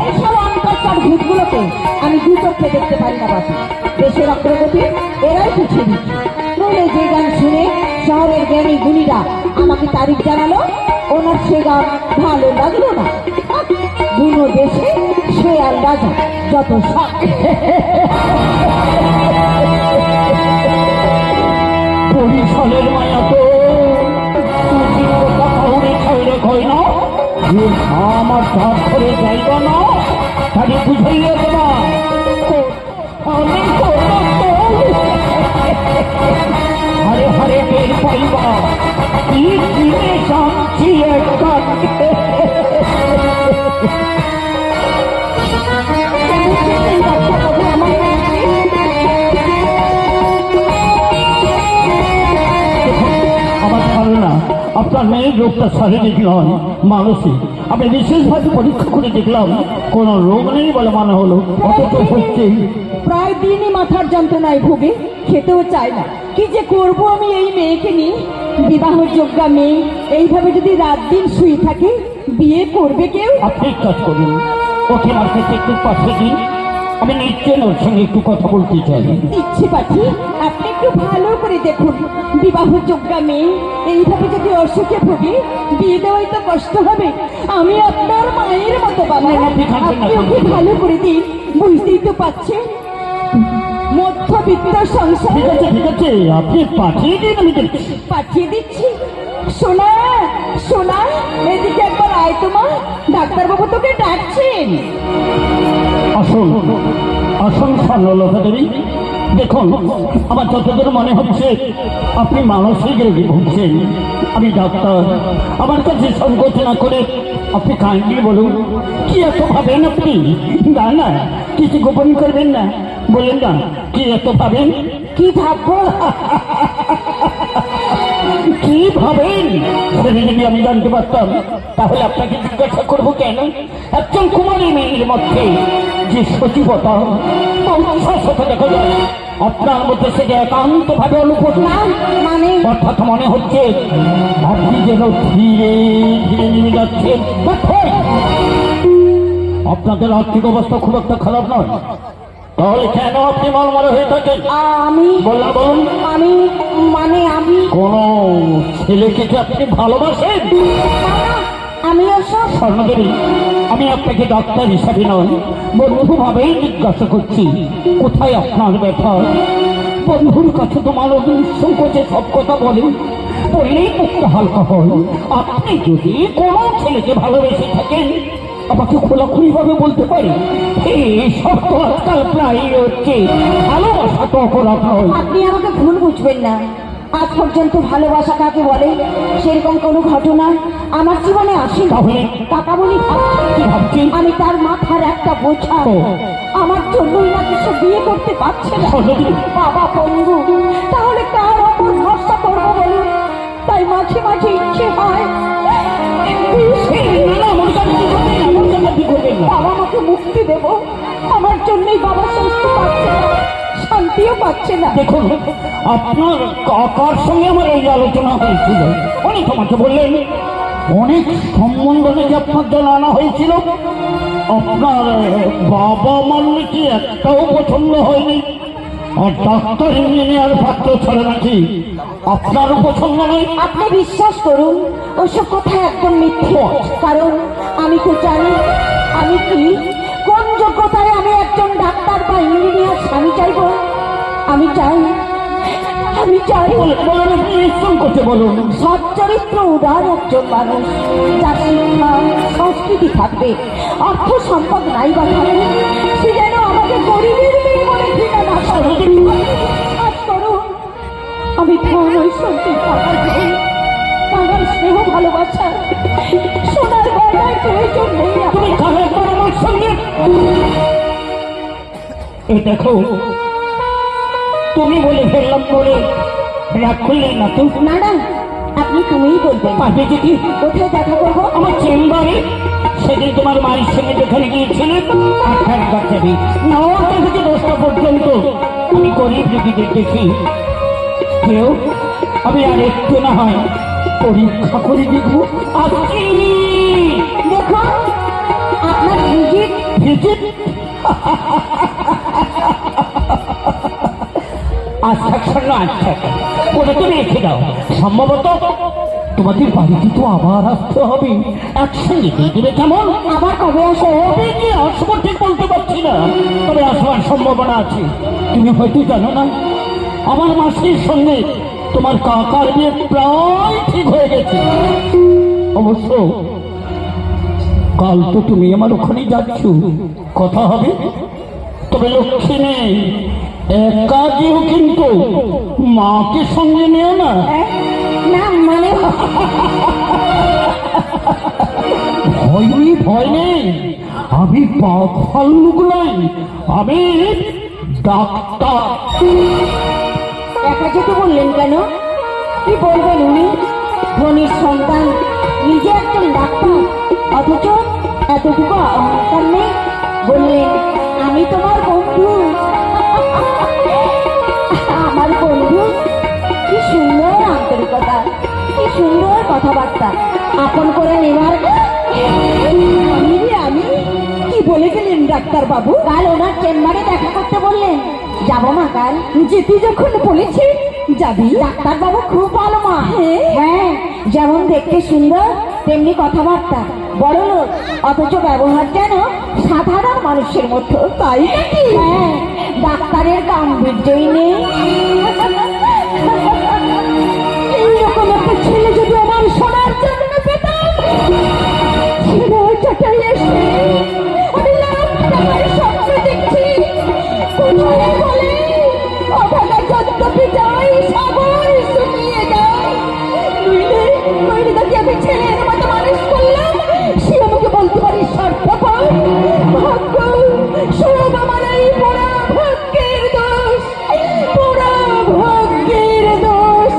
[SPEAKER 1] এসব আনকার ভূতগুলোকে আমি দু চোখে দেখতে পারি না বাকি। দেশের অগ্রগতি এরাই পিছিয়ে দিচ্ছে। নইলে যে গান শুনে শহরের জ্ঞানী গুণীরা আমাকে তারিখ জানালো, ওনার সে গান ভালো লাগলো না। দুনো দেশে সে আর রাজা যত সব।
[SPEAKER 2] পরিফলের মায়া তো কাউরে খাইলে কই না, আমার ধার ধরে যাইব না, তাকে বুঝাইলে দেবা আমি হরে হরে বের পাইবা কি চিনে শান্তি একটা। আমার ধারণা আপনার মেয়ের রোগটা শারীরিক নয়, মানসিক। আমি বিশেষভাবে পরীক্ষা করে দেখলাম কোনো রোগ নেই বলে মনে হলো, অথচ হচ্ছে
[SPEAKER 1] প্রায় দিনই মাথার যন্ত্রণায় ভুগে, খেতেও চায় না। কি যে করবো আমি এই মেয়েকে নিয়ে? বিবাহযোগ্য মেয়ে এইভাবে যদি রাত দিন শুয়ে থাকে, বিয়ে করবে কেউ?
[SPEAKER 2] আপনি এক কাজ করুন, ওকে মার্কেটে একটু পাঠিয়ে দিন, আমি নিশ্চয় ওর সঙ্গে একটু কথা বলতে চাই।
[SPEAKER 1] ইচ্ছে পাখি, আপনি একটু ভালো করে দেখুন, বিবাহযোগ্য মেয়ে এইভাবে যদি অসুখে ভুগে, বিয়ে দেওয়াই তো কষ্ট হবে। আমি আপনার মায়ের মতো বাবা, আপনি ওকে ভালো করে দিন। বুঝতেই তো পাচ্ছেন মধ্যবিত্ত সংসার।
[SPEAKER 2] ঠিক আছে ঠিক আছে, আপনি পাঠিয়ে দিন, আমি দেখছি।
[SPEAKER 1] পাঠিয়ে দিচ্ছি। সোনা সোনা, এদিকে একবার আয় তো মা, ডাক্তারবাবু তোকে ডাকছেন।
[SPEAKER 2] আসুন আসুন স্বর্ণলতা দেবী, দেখুন আমার যতদূর মনে হচ্ছে আপনি মানসিক রোগে ভুগছেন। আমি ডাক্তার, আমার কাছে সংকোচ না করে আপনি কাইন্ডলি বলুন কি এত ভাবেন আপনি? না না, কিছু গোপন করবেন না, বলেন না কি এত ভাবেন?
[SPEAKER 1] কি ভাববো?
[SPEAKER 2] কি ভাবেন সেটা যদি আমি জানতে পারতাম তাহলে আপনাকে জিজ্ঞাসা করবো কেন? একজন কুমারী মেয়ের মধ্যে যে সচিবতা দেখা যায়, আপনার মধ্যে সেটা একান্ত ভাবে অনুপস্থিত।
[SPEAKER 1] মানে
[SPEAKER 2] অর্থাৎ মনে হচ্ছে আপনি যেন ধীরে ধীরে নেমে যাচ্ছেন। আপনাদের আর্থিক অবস্থা খুব একটা খারাপ নয়, তাহলে কেন আপনি মরমরে হয়ে থাকেন?
[SPEAKER 1] আমি
[SPEAKER 2] বললাম বলুন,
[SPEAKER 1] আমি মানে আমি
[SPEAKER 2] কোন ছেলেকে কি আপনি ভালোবাসেন?
[SPEAKER 1] আমি ওসব
[SPEAKER 2] স্বর্ণদেবী
[SPEAKER 4] আমি আপনাকে ডাক্তার হিসাবে নয়, বন্ধুভাবেই জিজ্ঞাসা করছি, কোথায় আপনার ব্যথা? বন্ধুর কাছে তোমার সংকোচে সব কথা বলে, বললেই মুখটা হালকা হয়। আপনি যদি কোনো ছেলেকে ভালোবেসে থাকেন, আমাকে খোলাখুলি ভাবে বলতে পারি। এই সব তো আজকাল প্রায় হচ্ছে, ভালোবাসা তো অপরাধ নয়।
[SPEAKER 1] আপনি আমাকে ভুল বুঝবেন না। আজ পর্যন্ত ভালোবাসা কাকে বলে সেরকম কোনো ঘটনা আমার জীবনে আসেনি।
[SPEAKER 4] তাহলে?
[SPEAKER 1] কাকামণি
[SPEAKER 4] কি ভাবছি?
[SPEAKER 1] আমি তার মাথার একটা বোঝা।
[SPEAKER 4] ও।
[SPEAKER 1] আমার জন্যই নাকি সে বিয়ে করতে পারছে না।
[SPEAKER 4] সত্যি?
[SPEAKER 1] বাবা বন্ধু, তাহলে কার ওপর ভরসা করবো বলুন? তাই মাঝে মাঝে ইচ্ছে হয় বাবা মাকে মুক্তি দেব। আমার জন্যই বাবা সুস্থ পাচ্ছে না, শান্তিও পাচ্ছে না।
[SPEAKER 4] দেখুন, আপনার কাকার সঙ্গে আমার এই আলোচনা হয়েছিল। উনি তোমাকে বললেন অনেক সম্বন্ধ নাকি আপনার জন্য আনা হয়েছিল। আপনার বাবা মার নাকি একটাও পছন্দ হয়নি। আর ডাক্তার ইঞ্জিনিয়ার পাত্র ছাড়া নাকি আপনারও পছন্দ নয়।
[SPEAKER 1] আপনি বিশ্বাস করুন, ওসব কথা একদম মিথ্যে। কারণ আমি তো জানি আমি কি, কোন যোগ্যতায় আমি একজন ডাক্তার বা ইঞ্জিনিয়ার স্বামী চাইব। আমি চাই
[SPEAKER 4] বলুন, আপনি নিশ্চয় করতে বলুন।
[SPEAKER 1] সৎ চরিত্র উদার একজন মানুষ, যার শিক্ষা সংস্কৃতি থাকবে, অর্থ সম্পদ নাই বা থাকবে, সে যেন আমাকে গরিবের মেয়ে বলে ঘৃণা না করে। বিশ্বাস করুন, আমি ধন ঐশ্বর্যের টাকার নই, তাঁর স্নেহ ভালোবাসা সোনার গয়নার প্রয়োজন নেই।
[SPEAKER 4] তুমি কাজের পর আমার সঙ্গে এই দেখো, তুমি বলে ফেললাম বলে রাগ করলেন না তো?
[SPEAKER 1] না না, আপনি তুমিই বলবেন।
[SPEAKER 4] পাশে যদি
[SPEAKER 1] কোথায় দেখা করবো?
[SPEAKER 4] আমার চেম্বারে, সেদিন তোমার মায়ের সঙ্গে যেখানে গিয়েছিলেন 8টা যাবে 9টা থেকে 10টা পর্যন্ত আমি গরিব রোগীদের দেখি। কেউ আমি আর একটু না হয় পরীক্ষা করে দেখবো। আজকে
[SPEAKER 1] দেখো, আপনার ভিজিট
[SPEAKER 4] ভিজিট আচ্ছা শোনো, আচ্ছা ওটা তুমি রেখে দাও। সম্ভবত তোমাদের বাড়িতে তো আবার আসতে হবে, একসঙ্গে দিয়ে দেবে কেমন?
[SPEAKER 1] আবার কবে আসো?
[SPEAKER 4] কবে যে আসবো ঠিক বলতে পারছি না, তবে আসবার সম্ভাবনা আছে। তুমি হয়তো জানো না, আমার মাসির সঙ্গে তোমার কাকার বিয়ে প্রায় ঠিক হয়ে গেছে। অবশ্য কাল তো তুমি আমার ওখানে যাচ্ছ, কথা হবে। তবে লক্ষ্মী নেই, একা যেও কিন্তু মাকে সঙ্গে নিও না।
[SPEAKER 1] না মানে
[SPEAKER 4] ভয় নেই, আমি পাক ফাল্লুক নই, আমি ডাক্তার।
[SPEAKER 1] একা যেতে বললেন কেন? কি বলবেন উনি? ধনির সন্তান, নিজে একজন ডাক্তার, অথচ এতটুকু অহংকার নেই। বললেন আমি তোমার বন্ধু। আমার বন্ধু, কি সুন্দর আন্তরিকতা, কি সুন্দর কথাবার্তা, আপন করে নেবার। আমি কি বলে গেলেন ডাক্তার বাবু? কাল ওনার চেম্বারে দেখা করতে বললেন। যাবো মা কাল? যেতে যখন বলেছি যাবি। ডাক্তার বাবু খুব ভালো মা। হ্যাঁ, যেমন দেখতে সুন্দর তেমনি কথাবার্তা, বড় লোক, অথচ ব্যবহার যেন সাধারণ মানুষের মতো। তাই নাকি? হ্যাঁ, ডাক্তারের গাম্ভীর্যই নেই। এইরকম একটা ছেলে যদি আমার সোনার জন্য পেতাম, ছেলেটাই এসে আমি লাখ টাকার স্বপ্ন দেখছি। কোথায় বলে অভাগা যদ্যপি যাই সাগর শুকিয়ে যায়। নইলে তাকে আমি ছেলের মতো মানুষ করলাম, সে আমাকে বলতে পারি স্বার্থপর। ভাগ্য সব আমার এই পোড়া ভাগ্যের দোষ, পোড়া ভাগ্যের দোষ।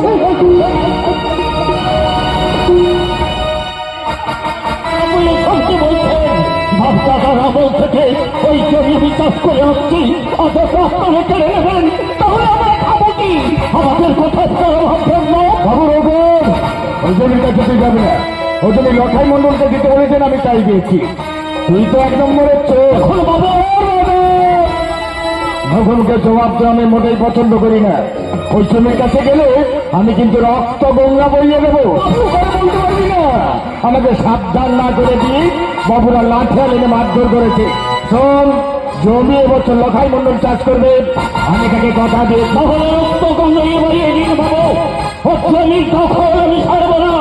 [SPEAKER 4] বলে সত্যি বলছেন, ভাবদাদার আমল থেকে ওই জমি বিচার করে আসছি, অথচ আপনারা কেড়ে নেবেন, তাহলে আমরা খাবো কি? আমাদের কথা ভাববেন না।
[SPEAKER 2] বাবু রঘুর, ওই জমিটা যেতে যাবে না। ওই জমি লঠাই মন্ডলকে দিতে বলেছেন, আমি তাই দিয়েছি। তুই তো এক নম্বরের চোর।
[SPEAKER 4] এখন বাবা
[SPEAKER 2] মুখোমুখি জবাব দেওয়া আমি মোটেই পছন্দ করি না। ওই জমির কাছে গেলে আমি কিন্তু রক্ত গঙ্গা বইয়ে দেবো। বাবু করে বলতে পারবি না, আমাকে সাবধান না করে দিয়ে বাবুরা লাঠিয়াল এনে মারধর করেছে। শোন, জমি এবছর লখাই মন্ডল চাষ করবে, আমি তাকে কথা দিয়ে
[SPEAKER 4] তাহলে রক্ত গঙ্গা এবারে দিন পাবো। জমি দখল আমি ছাড়বো না,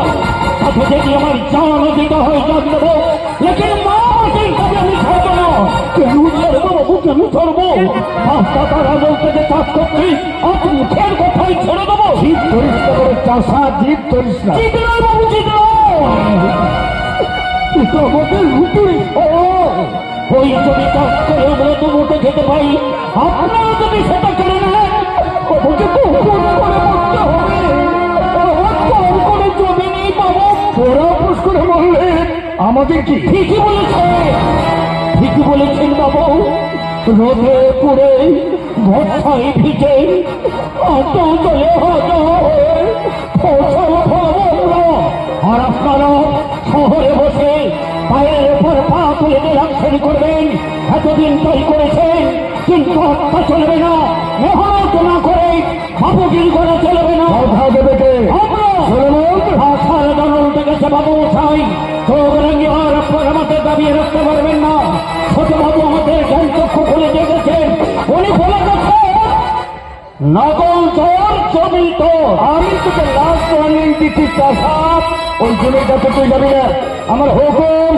[SPEAKER 4] তাতে যদি আমার জান দিতে হয় জান দেবো, লেকিন মা মাটির কাজে আমি ছাড়বো না। কেন ছাড়বো বাবু, কেন ছাড়বো? রাস্তা তারা বলতে যে চাষ করছি, আজ মুখের কথাই ছেড়ে দেবো।
[SPEAKER 2] জিদ করিস না বলে চাষা, জিদ করিস না।
[SPEAKER 4] জিত নয় বাবু, জিত নয়। কিন্তু আমাদের রুটির ওই জমি চাষ করে আমরা তো মোটে খেতে পাই। আপনারা যদি সেটা করে নেন, ওকে তো হুকুম করে মরতে হবে। কম করে জমি নেই পাবো।
[SPEAKER 2] তোরা উপোস করে বললে আমাদের কি?
[SPEAKER 4] ঠিকই বলেছে, ঠিকই বলেছেন বাবু। রোদে পুড়ে ভরসায় ভিজে অটো চলে হজম ফসল ফলাবো আমরা। আর আপনারা শহরে বসে পায়ের উপর পা তুলে নিরাক্ষণ করবেন। এতদিন তাই করেছেন, কিন্তু হত্যা চলবে না, মেহনত না করে বাবুগিরি করা চলবে না।
[SPEAKER 2] কথা দেবে কে?
[SPEAKER 4] আমরা আশার দল দেখেছে বাবু চাই চোখ রঙে আর আপনারা আমাদের দাবিয়ে রাখতে পারবেন না। ছোট বাবু আমাদের জ্ঞান চক্ষু খুলে দেখেছেন, উনি বলে গেছেন নকল চোর জমি তোর।
[SPEAKER 2] আমি তোকে লাস্ট ওয়ার্নিং দিচ্ছি চাষা, ওই জমির কাছে তুই যাবি না। আমার হুকুম,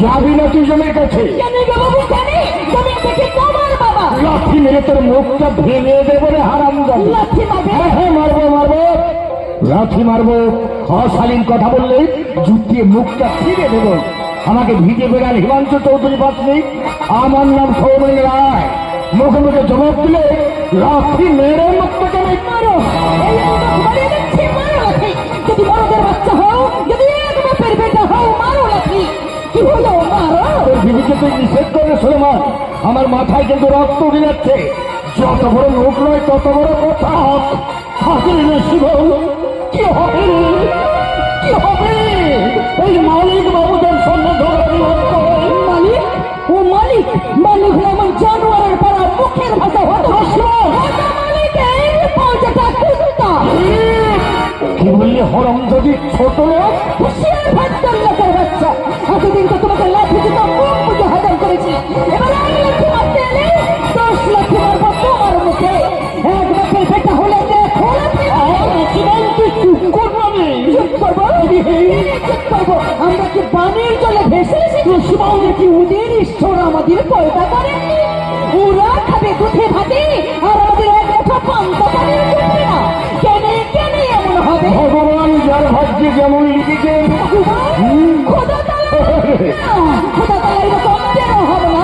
[SPEAKER 2] যাবি না তুই জমির কাছে।
[SPEAKER 1] কেন গো বাবু, কেন? জমি থেকে তোমার বাবা।
[SPEAKER 2] লাঠি মেরে তোর মুখটা ভেঙে দেবো রে হারামজাদা।
[SPEAKER 1] লাঠি মারবে?
[SPEAKER 2] হ্যাঁ হ্যাঁ, মারবো মারবো, লাঠি মারবো। অশালীন কথা বললে জুতিয়ে মুখটা ছিঁড়ে দেবো। আমাকে ভিজে বেড়াল হিমাংশু চৌধুরী পাচ্ছি, আমার নাম সৌমেন রায়। মুখে মুখে জবাব দিলে লাঠি মেরে মুখটাকে আমি মারো।
[SPEAKER 1] এই আমি তো ঘুমারিয়ে দিচ্ছি, মারো লাঠি। যদি বড়দের বাচ্চা হও, যদি এক বাপের বেটা হও, মারো লাঠি। কি হলো, মারো।
[SPEAKER 2] তোর বিবিকে তুই নিষেধ করে সুলেমান, আমার মাথায় কিন্তু রক্ত উঠে যাচ্ছে। যত বড় লোক নয় তত বড় কথা।
[SPEAKER 4] হাতের শিব কি হবে, কি হবে? এই মালিক বাবুদের সঙ্গে ঝগড়াটি হচ্ছে।
[SPEAKER 1] মালিক? ও মালিক? মালিক হলো এমন জানোয়ারের পাড়া মুখের ভাষা হতো। মালিকের পর্যাটা কুত্তা।
[SPEAKER 2] কি বললি হরম যদি ছোট লোক?
[SPEAKER 1] হুঁশিয়ার ভাদ্দার লোকের বাচ্চা। এতদিন তো তোমাকে লাঠি দিতাম, মুখ বুঝে হাজার করেছি। এবার আমি লাঠি মারতে এলে 10 লাঠি মারবো তোমার মুখে। এক বাপের বেটা হলে দেখো লাঠি।
[SPEAKER 4] চুপ করবো আমি।
[SPEAKER 1] চুপ করবো? চুপ করবো? আমরা কি পানির জলে ভেসে এসেছি? কি ওদের ঈশ্বর আমাদের পয়দা করেননি? ওরা খাবে দুধে ভাতে, আর আমাদের এক মুঠো পান্তা পানির জুটবে না। কেন কেন এমন হবে?
[SPEAKER 2] ভগবান যার ভাগ্যে যেমন লিখেছে।
[SPEAKER 1] খোদা তালাই মতো কেন হবে না?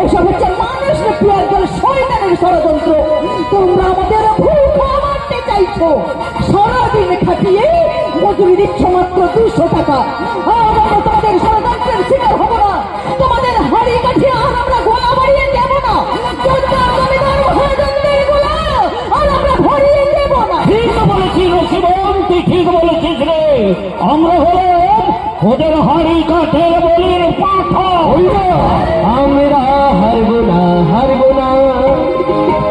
[SPEAKER 1] এসব হচ্ছে মানুষ পিয়ার জল শয়তানের ষড়যন্ত্র। তোমরা আমাদের ভূখ মারতে চাইছো। সারাদিন খাটিয়ে মজুরি দিচ্ছ মাত্র 200 টাকা। আর আমরা তোমাদের ষড়যন্ত্রের শিকার হবো না। তোমাদের হাড়ি কাঠি আর আমরা গোলা বাড়িয়ে দেব না। জমিদার জমিদার মহাজনদের গোলা আর আমরা ভরিয়ে দেব না।
[SPEAKER 4] ঠিক বলেছিস শিবন, তুই ঠিক বলেছিস রে। আমরা হলো ওদের হাড়ি কাঠের বলির পাঠা।
[SPEAKER 3] আমরা হারবো না, হারবো না,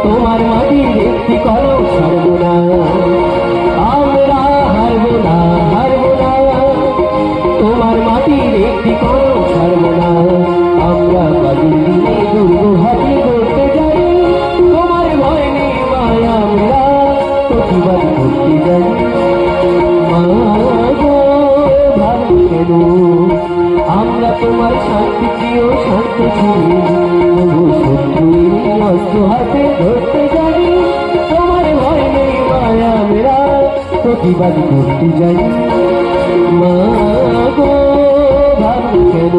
[SPEAKER 3] তোমার মাটির একটি কলম ছাড়বো না। আমরা হারবো না, হারবো না, তোমার মাটির একটি কলম ছাড়বো না। আমরা বাড়ির দিনে দুর্গ হাতি করতে যাই, তোমার ভয় নেই মায়া, আমরা প্রতিবাদ করতে যাই। মা গো ভাবি কেন, আমরা তোমার শান্তি প্রিয় শান্তি ছিলি, শত্রুর অস্ত্র হাতে ধরতে জানি। তোমার ভয় নেই মায়া, মেরা প্রতিবাদ করতে যাই। মা গো ভাবি কেন।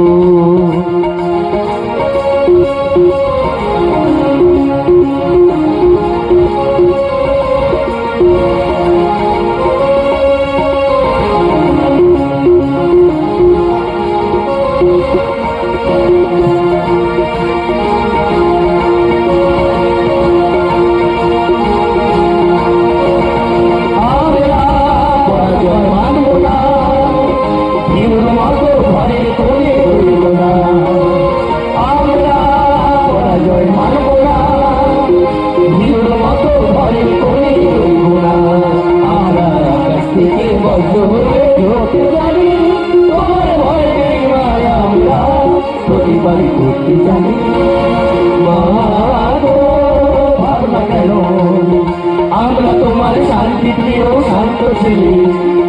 [SPEAKER 3] আমরা পরাজয় মানব না, ভীম মাগো ঘরে তোলে রইল না। বাড়ি করতে জানি মা গো ভাবনা কেন আমরা তোমার শান্তি প্রিয় শান্ত ছেলে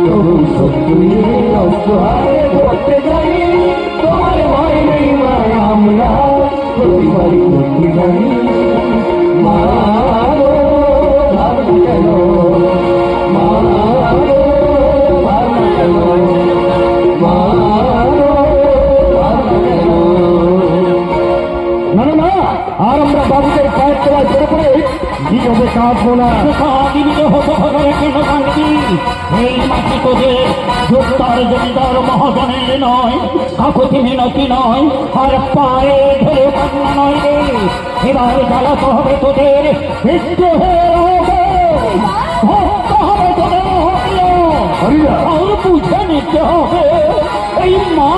[SPEAKER 3] তবু শত্রুই নষ্ট হাতে করতে জানি তোমার ভয় নেই মা আমরা প্রতিবারই করতে জানি মা গো ভাবনা কেন মা গো ভাবনা কেন মা গো ভাবনা কেন
[SPEAKER 2] না না না, আর আমরা বাবুদের পায়ের তলায় পড়ে পড়ে নীরবে কাঁদবো না।
[SPEAKER 4] এই মাটি তোদের যোদ্ধার জমিদার মহাজনের নয়, কাকুতি মিনতি নয়, আর পায়ে ধরে কান্না নয় রে। এবার জ্বালাতে হবে তোদের, বিদ্রোহের হবে, ভক্ত হবে তোদের হলো।
[SPEAKER 2] হরিয়া,
[SPEAKER 4] আর বুঝে নিতে হবে এই মা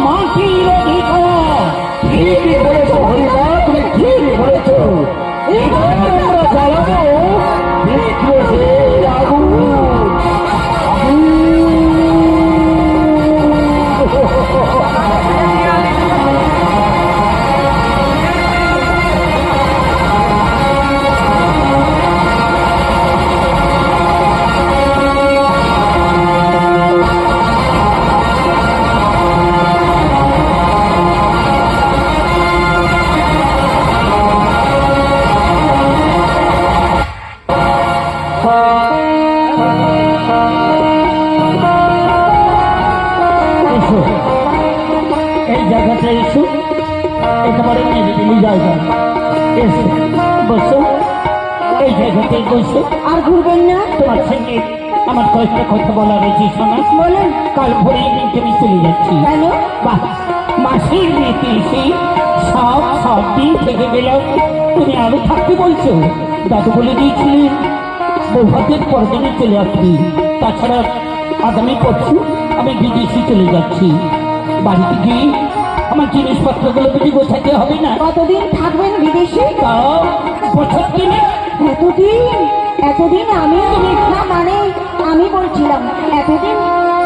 [SPEAKER 4] মাটির অধিকার।
[SPEAKER 2] ঠিকই বলেছো হরিদা, তুমি ঠিকই বলেছো। এবার আমরা জ্বালাবো বিদ্রোহের আগুন।
[SPEAKER 4] এসো, এই জায়গাটা এসো, একেবারে নিরিবিলি জায়গা। এসো, বসো, এই জায়গাটাই বসো।
[SPEAKER 1] আর ঘুরবেন না?
[SPEAKER 4] তোমার সঙ্গে আমার কয়েকটা কথা বলা রয়েছে শোনা।
[SPEAKER 1] বলেন।
[SPEAKER 4] কাল ভোরেই কিন্তু আমি চলে যাচ্ছি।
[SPEAKER 1] কেন?
[SPEAKER 4] বাহ, মাসির বিয়েতে এসে সব দিন থেকে গেলাম, তুমি আরো থাকতে বলছো? দাদু বলে দিয়েছিলেন বৌভাতের পরদিনে চলে আসবি। তাছাড়া আগামী পরশু আমি বিদেশে চলে যাচ্ছি। বাড়িতে গিয়ে আমার জিনিসপত্রগুলো বুঝি গোছাতে হবে না?
[SPEAKER 1] কতদিন থাকবেন বিদেশে?
[SPEAKER 4] তাও বছর কিনে
[SPEAKER 1] এতদিন আমি না, মানে আমি বলছিলাম এতদিন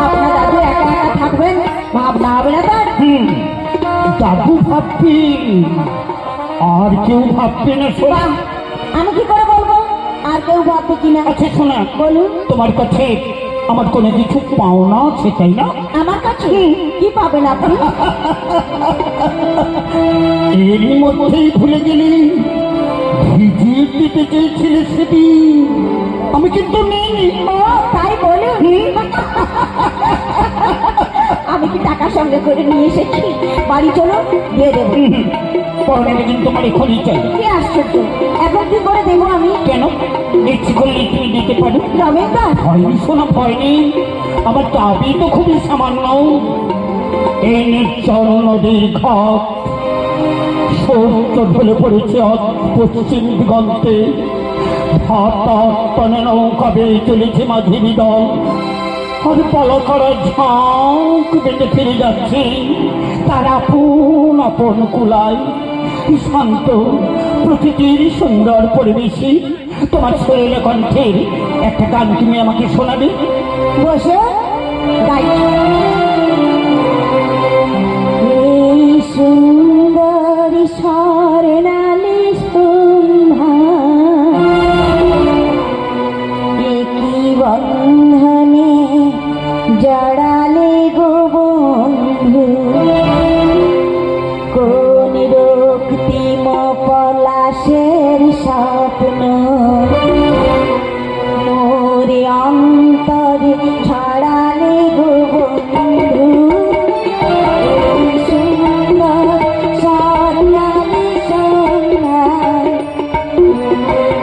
[SPEAKER 1] আপনার দাদু একা একা থাকবেন, ভাবনা হবে না তার?
[SPEAKER 4] দাদু ভাববে, আর কেউ ভাববে না। শোনা,
[SPEAKER 1] বাহ, আমি কি করে বলবো আর কেউ ভাববে কিনা?
[SPEAKER 4] আচ্ছা শোনা,
[SPEAKER 1] বলুন।
[SPEAKER 4] তোমার কাছে আমার কোনো কিছু পাওনা আছে তাই না?
[SPEAKER 1] আমার কাছে কি পাবেন আপনি?
[SPEAKER 4] এরই মধ্যেই ভুলে গেলি ভিজিয়ে দিতে চেয়েছিলে সেদিন, আমি কিন্তু নেই।
[SPEAKER 1] ও তাই বলুন। আমি কি টাকা সঙ্গে করে নিয়ে এসেছি? বাড়ি চলো, দিয়ে দেবো।
[SPEAKER 4] পরে কিন্তু তোমার এখনই চাই।
[SPEAKER 1] কি আশ্চর্য, এখন কি করে দেবো আমি?
[SPEAKER 4] কেন, ইচ্ছে করলে তুমি দিতে পারো।
[SPEAKER 1] রমেশদা,
[SPEAKER 4] হয়নি শোনা, ভয় নেই, আমার দাবি তো খুবই সামান্য। এই নির্জন নদীর ঘাট সত্য ঢলে পড়েছে পশ্চিম দিগন্তে, ভাতা টনে নৌকা বেয়ে চলেছে মাঝিরি দল, আর পলকারা ঝাঁক বেঁধে ফিরে যাচ্ছে তারা আপন আপন কুলায়। শান্ত প্রকৃতির সুন্দর পরিবেশে তোমার শৈল কণ্ঠের একটা গান তুমি আমাকে শোনাবে।
[SPEAKER 1] বসে গাই। এই সুন্দরী স্বর্ণালী সন্ধ্যা, একই বন্ধনে জড়ালে গো বন্ধু, কোন রক্তিম পলাশের স্বপ্ন মোরে অন্তরে ছড়ালে গো বন্ধু। সুন্দর স্বর্ণালী সন্ধ্যায়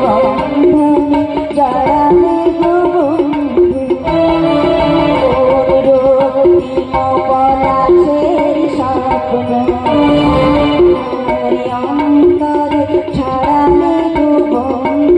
[SPEAKER 1] বন্ধনে জড়ালে গো বন্ধু, কোন রক্তিম পলাশের স্বপ্ন মোরে অন্তরে ছড়ালে গো বন্ধু।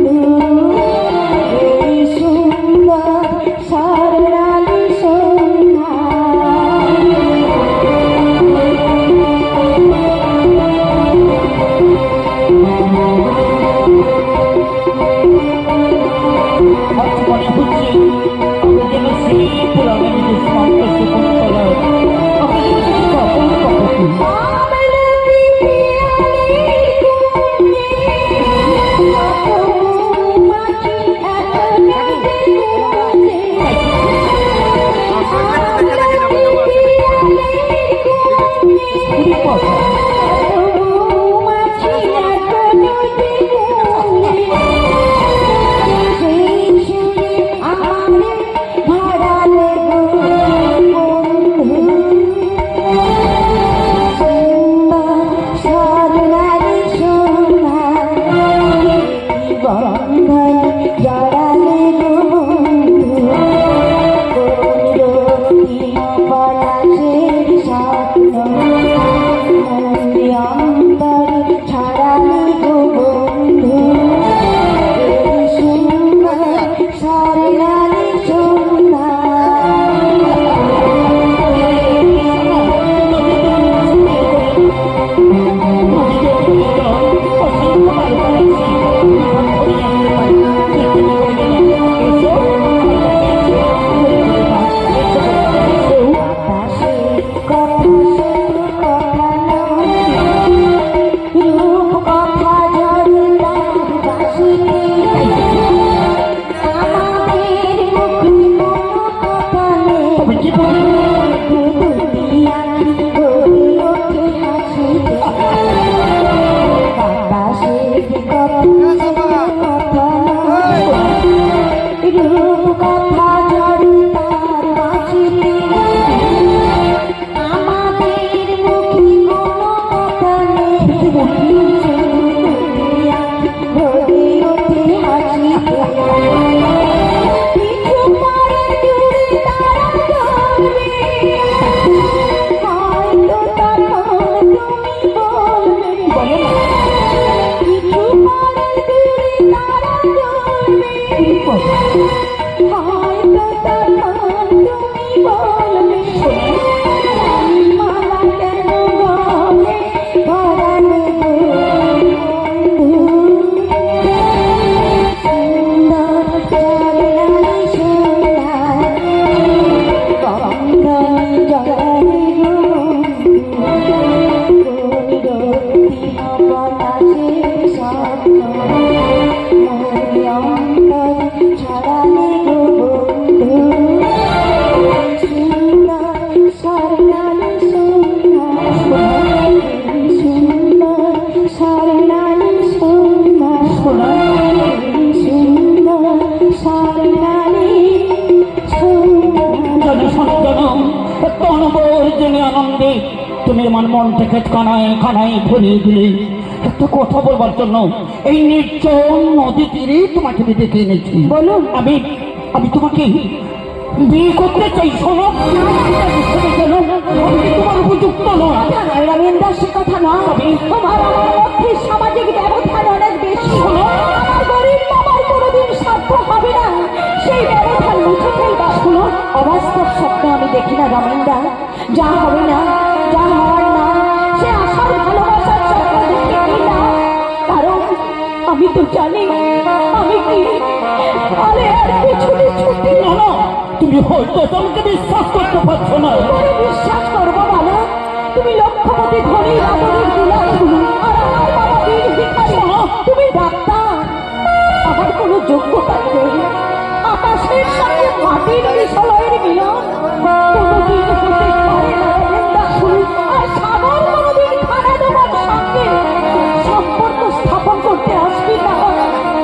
[SPEAKER 4] আনন্দে তুমি আমার মন থেকে কানায় কানায় ভরিয়ে দিলে। একটা কথা বলবার জন্য এই নির্জন নদী তীরে তোমাকে আমি ডেকে এনেছি।
[SPEAKER 1] বলুন।
[SPEAKER 4] আমি আমি তোমাকে বিয়ে করতে চাই। শোনো, তোমার উপযুক্ত নয়।
[SPEAKER 1] রবীন্দ্র, সে কথা নয়। তোমার আমার মধ্যে সামাজিক ব্যবধান অনেক বেশি। আমার গরিব বাবার কোনোদিন সাধ্য হবে না সেই ব্যবধান মুছে ফেলবা। শুনো, অবাস্তব স্বপ্ন আমি দেখি না রবীন্দ্র। যা হবে না, যা হওয়ার না, সে আশার ভালোবাসার স্বপ্ন দেখি না। কারণ আমি তো জানি আমি কি আরে আর পিছনে ছুটি
[SPEAKER 4] না না, তুমি হয়তো তোমাকে বিশ্বাস করতে পারছো না।
[SPEAKER 1] করে বিশ্বাস করবো বলো? তুমি লক্ষপতি ধনী রাবণের দুলাল, আর আমার বাবা বীর ভিখারি। তুমি ডাক্তার, আমার কোনো যোগ্যতা নেই। আকাশের সঙ্গে মাটির বিশালয়ের মিলন কোনোদিন হতে পারে না রবীন্দ্র। আর সাগর কোনোদিন খানা দেবার সঙ্গে সম্পর্ক স্থাপন করতে আসবি না।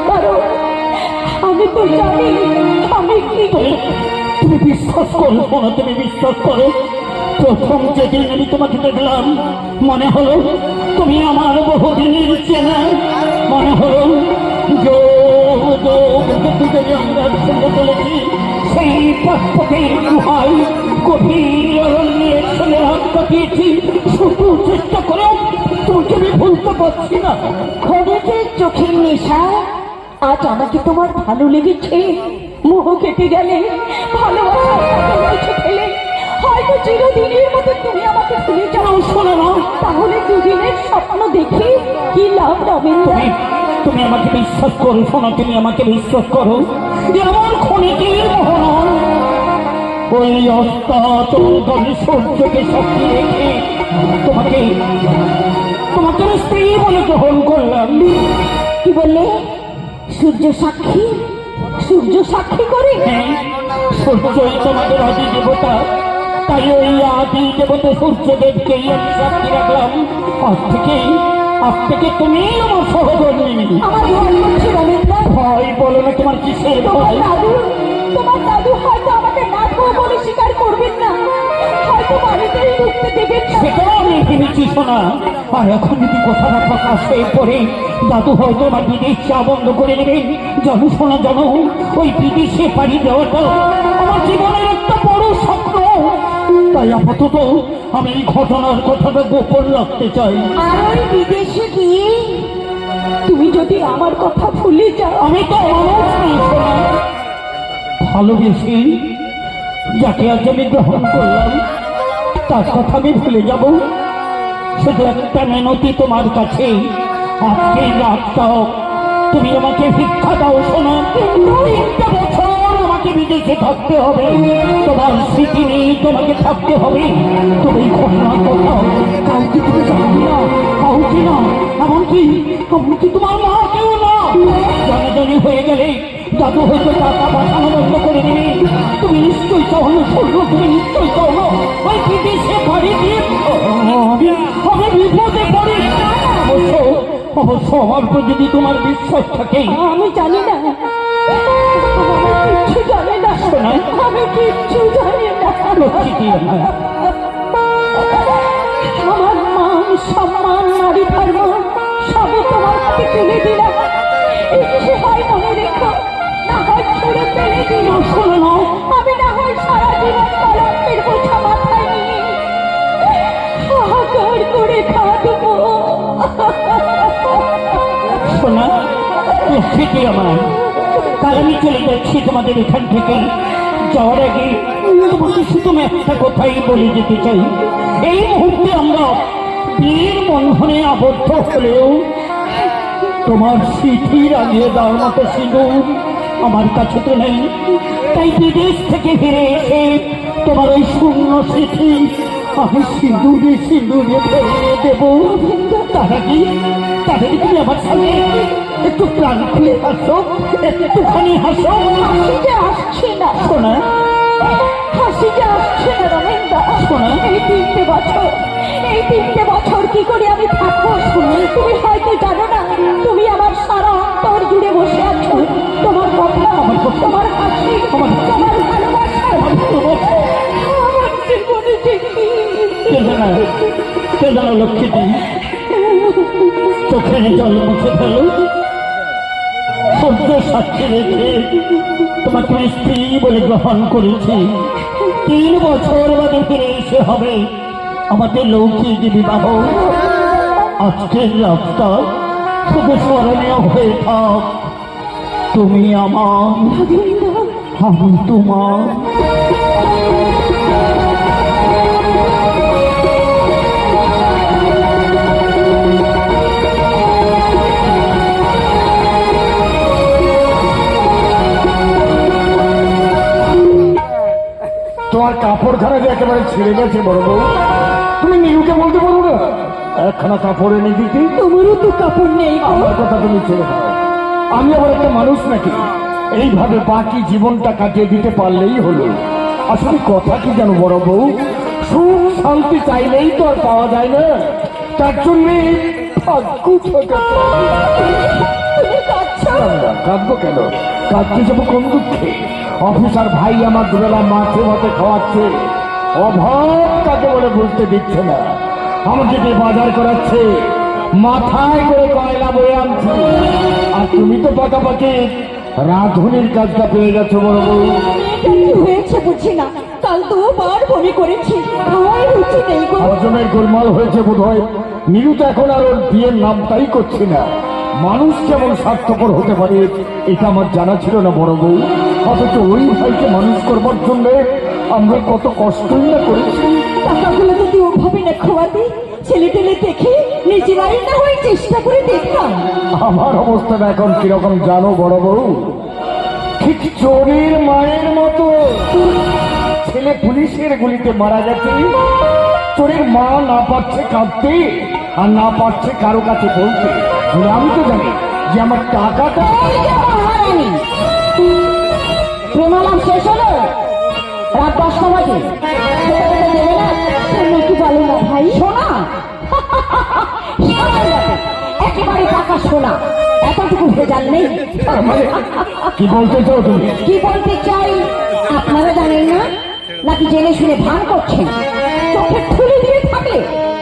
[SPEAKER 1] কারণ আমি তো জানি আমি কি
[SPEAKER 4] তুমি বিশ্বাস করো, শোনো, তুমি বিশ্বাস করো। প্রথম যেদিন আমি তোমাকে দেখলাম মনে হলো তুমি আমার বহুদিনের চেনা। মনে হলো আমরা একসঙ্গে চলেছি সেই পথের গুহায়, গভীর অরণ্যে একসঙ্গে রাত কাটিয়েছি। শুধু চেষ্টা করে তোমাকে আমি ভুলতে পারছি না।
[SPEAKER 1] খনিজের চোখের নেশা আজ আমাকে তোমার ভালো লেগেছে। মোহ কেটে গেলে, ভালোবাসার মতো মুছে ফেলে হয়তো চিরদিনের মতো তুমি আমাকে ভুলে যাও। শোনো না, তাহলে দুদিনের স্বপ্ন দেখি কি লাভ রবীন্দ্র?
[SPEAKER 4] তুমি আমাকে বিশ্বাস করো, শোনো, তুমি আমাকে বিশ্বাস করো যে আমার খনিকের মোহন ওই অস্তাচল সূর্যকে সাক্ষী রেখে তোমাকে তোমাকে স্ত্রী বলে গ্রহণ করলাম।
[SPEAKER 1] কি বললে? সূর্য সাক্ষী? সূর্য সাক্ষী করে?
[SPEAKER 4] হ্যাঁ, সূর্যই তোমাদের আদি দেবতা, তাই ওই আদি দেবতা সূর্যদেবকেই আমি সাক্ষী রাখলাম। আজ থেকে তুমি আমার সহধর্মিণী।
[SPEAKER 1] আমার ভয় করছে রমেশদা।
[SPEAKER 4] ভয় বলো না, তোমার কিসের ভয়?
[SPEAKER 1] তোমার দাদু হয়তো আমাকে না খাওয়া বলে স্বীকার করবেন না, হয়তো বাড়িতেই ঢুকতে দেবেন না।
[SPEAKER 4] সেটাও আমি ভেবেছি শোনা। আর এখন যদি কথাটা প্রকাশ হয়ে পড়ে, দাদু হয়তো আমার বিদেশ চা বন্ধ করে দেবেন। জানো শোনা, জানো, ওই বিদেশে পাড়ি দেওয়াটা আমার জীবনের একটা বড় স্বপ্ন। তাই আপাতত আমি এই ঘটনার কথাটা গোপন রাখতে চাই।
[SPEAKER 1] আর ওই বিদেশে গিয়ে তুমি যদি আমার কথা ভুলে যাও।
[SPEAKER 4] আমি তো মানুষ নই শোনা, ভালোবেসে যাকে আজ আমি গ্রহণ করলাম তার কথা আমি ভুলে যাব? শুধু একটা মেনতি তোমার কাছে, আজকে রাতটাও তুমি আমাকে ভিক্ষা দাও শোনা। 3টা বছর আমাকে বিদেশে থাকতে হবে, তোমার স্মৃতি নেই, তোমাকে থাকতে হবে। তুমি ঘটনার কথা কাউকে তুমি জানবে না, কাউকে না, এমনকি তোমার মা কেউ না। জানাজানি হয়ে গেলে দাদু হয়তো টাকা পাঠানো বন্ধ করে দেবে। তুমি নিশ্চয়ই চাও না শুনলো, তুমি নিশ্চয়ই চাও না ওই বিদেশে বাড়ি দিয়ে আমি বিপদে পড়ি। অবশ্য আমার তো যদি তোমার বিশ্বাস থাকে।
[SPEAKER 1] আমি জানি না, আমি কিচ্ছু জানি না,
[SPEAKER 4] শোনা,
[SPEAKER 1] আমি কিচ্ছু জানি না।
[SPEAKER 4] লক্ষ্মী আমার,
[SPEAKER 1] আমার মান সম্মান নারী ধর্ম সবই তোমার হাতে তুলে দিলাম। ইচ্ছে হয় মনে রেখো, না হয় ছুড়ে ফেলে দিল।
[SPEAKER 4] শোনো না,
[SPEAKER 1] আমি না হয় সারা জীবন কলঙ্কের বোঝা মাথায় নিয়ে হাহাকার করে কাঁদবো।
[SPEAKER 4] শোনা, লক্ষ্মী আমার, কাল আমি চলে যাচ্ছি তোমাদের এখান থেকে। যাওয়ার আগে তোমাকে শুধু আমি একটা কথাই বলে যেতে চাই। এই মুহূর্তে আমরা বীর বন্ধনে আবদ্ধ হলেও তোমার স্মৃতির আগে দেওয়ার মতো সিঁদুর আমার কাছে তো নেই। তাই বিদেশ থেকে ফিরে এসে তোমার ওই শূন্য স্মৃতি আমি সিঁদুরে সিঁদুরে ফেরিয়ে দেবো। তার আগে তুমি আমার সামনে একটু প্রাণ খুলে হাসো, একটুখানি হাসো।
[SPEAKER 1] হাসি যে আসছে না,
[SPEAKER 4] শোনা,
[SPEAKER 1] হাসি যে আসছে না রমেনদা।
[SPEAKER 4] শোনা,
[SPEAKER 1] এই 3টে বছর কি করে আমি থাকবো শুনে? তুমি হয়তো জানো না, তুমি আমার সারা অন্তর জুড়ে বসে আছো। তোমার কথা, তোমার হাসি, তোমার ভালোবাসা আমার জীবনে দেখি।
[SPEAKER 4] কেন লক্ষ্মীটি চোখের জল মুছে ফেলো। সূর্য সাক্ষী রেখে তোমাকে স্ত্রী বলে গ্রহণ করেছি। 3 বছর বাদে ফিরে এসে হবে আমাদের লৌকিক বিবাহ। আজকের রাতটা শুধু স্মরণীয় হয়ে থাক। তুমি আমার, আমি তোমার।
[SPEAKER 2] তোমার কাপড়খানা যে একেবারে ছিঁড়ে গেছে বড় বউ, তুমি নীলুকে বলতে পারো না একখানা কাপড় এনে দিতে?
[SPEAKER 1] তোমারও তো কাপড় নেই গো।
[SPEAKER 2] আমার কথা তুমি ছেড়ে দাও, আমি আবার একটা মানুষ নাকি এইভাবে বাকি জীবনটা কাটিয়ে দিতে পারলেই হলো। আসলে কথা কি জানো বড় বউ, সুখ শান্তি চাইলেই তো আর পাওয়া যায় না, তার জন্যে ভাগ্য ছোট।
[SPEAKER 1] তুমি কাঁদছো?
[SPEAKER 2] কাঁদবো কেন? কাঁদতে যাবো কোন দুঃখে? অফিসার ভাই আমার দুবেলা মাছে ভাতে খাওয়াচ্ছে, অভাব কাকে বলে বুঝতে দিচ্ছে না। আমাকে যে বাজার করাচ্ছে, মাথায় করে কয়লা বয়ে আনছি, আর তুমি তো পাকাপাকি রাঁধুনির কাজটা পেয়ে গেছো বড় বউ।
[SPEAKER 1] কি হয়েছে বুঝি না, কাল 2 বার বমি করেছি, খাওয়াই রুচি নেই গো।
[SPEAKER 2] হজমের গোলমাল হয়েছে বোধ হয়। নীলু তো এখন আর ওর বিয়ের নামটাই করছি না। মানুষ কেমন স্বার্থপর হতে পারে এটা আমার জানা ছিল না বড় বউ। অথচ ওই ভাইকে মানুষ করবার জন্য আমরা কত কষ্টই না করেছি।
[SPEAKER 1] টাকাগুলো যদি ওভাবে না খাওয়াতি, ছেলে টেলে দেখে নিজে বাড়ি না হয়ে চেষ্টা করে দেখতাম।
[SPEAKER 2] আমার অবস্থাটা এখন কিরকম জানো বড় বউ? ঠিক চোরের মায়ের মতো। ছেলে পুলিশের গুলিতে মারা গেছে, চোরের মা না পারছে কাঁদতে, আর না পারছে কারো কাছে বলতে। আমি তো জানি যে আমার টাকাটা
[SPEAKER 1] এই যে মহারানী, প্রেমালাপ শেষ হলো, রাত 10টা বাজে। যেতে দেবে না? তুমি কি বলো না ভাই? শোনা একেবারে টাকা শোনা, এতটুকু ভেজাল নেই।
[SPEAKER 2] মানে কি বলতে চাও তুমি?
[SPEAKER 1] কি বলতে চাই আপনারা জানেন না, নাকি জেনে শুনে ভান করছেন? চোখে ঠুলি দিয়ে থাকলে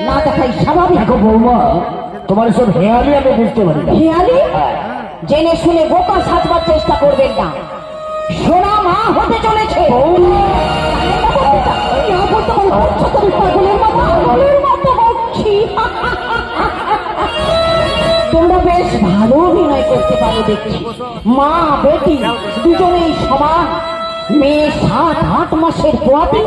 [SPEAKER 1] না দেখাই স্বাভাবিক।
[SPEAKER 2] দেখো বৌমা, তোমার এসব হেয়ালি আমি বুঝতে পারি না।
[SPEAKER 1] খেয়ালি জেনে শুনে বোকা সাজবার চেষ্টা করবেন না। সোনা মা হতে চলেছে। তোমরা বেশ ভালো অভিনয় করতে পারো দেখছি। মা বেটি দুজনেই সমান। মেয়ে 7-8 মাসের পোয়াতি,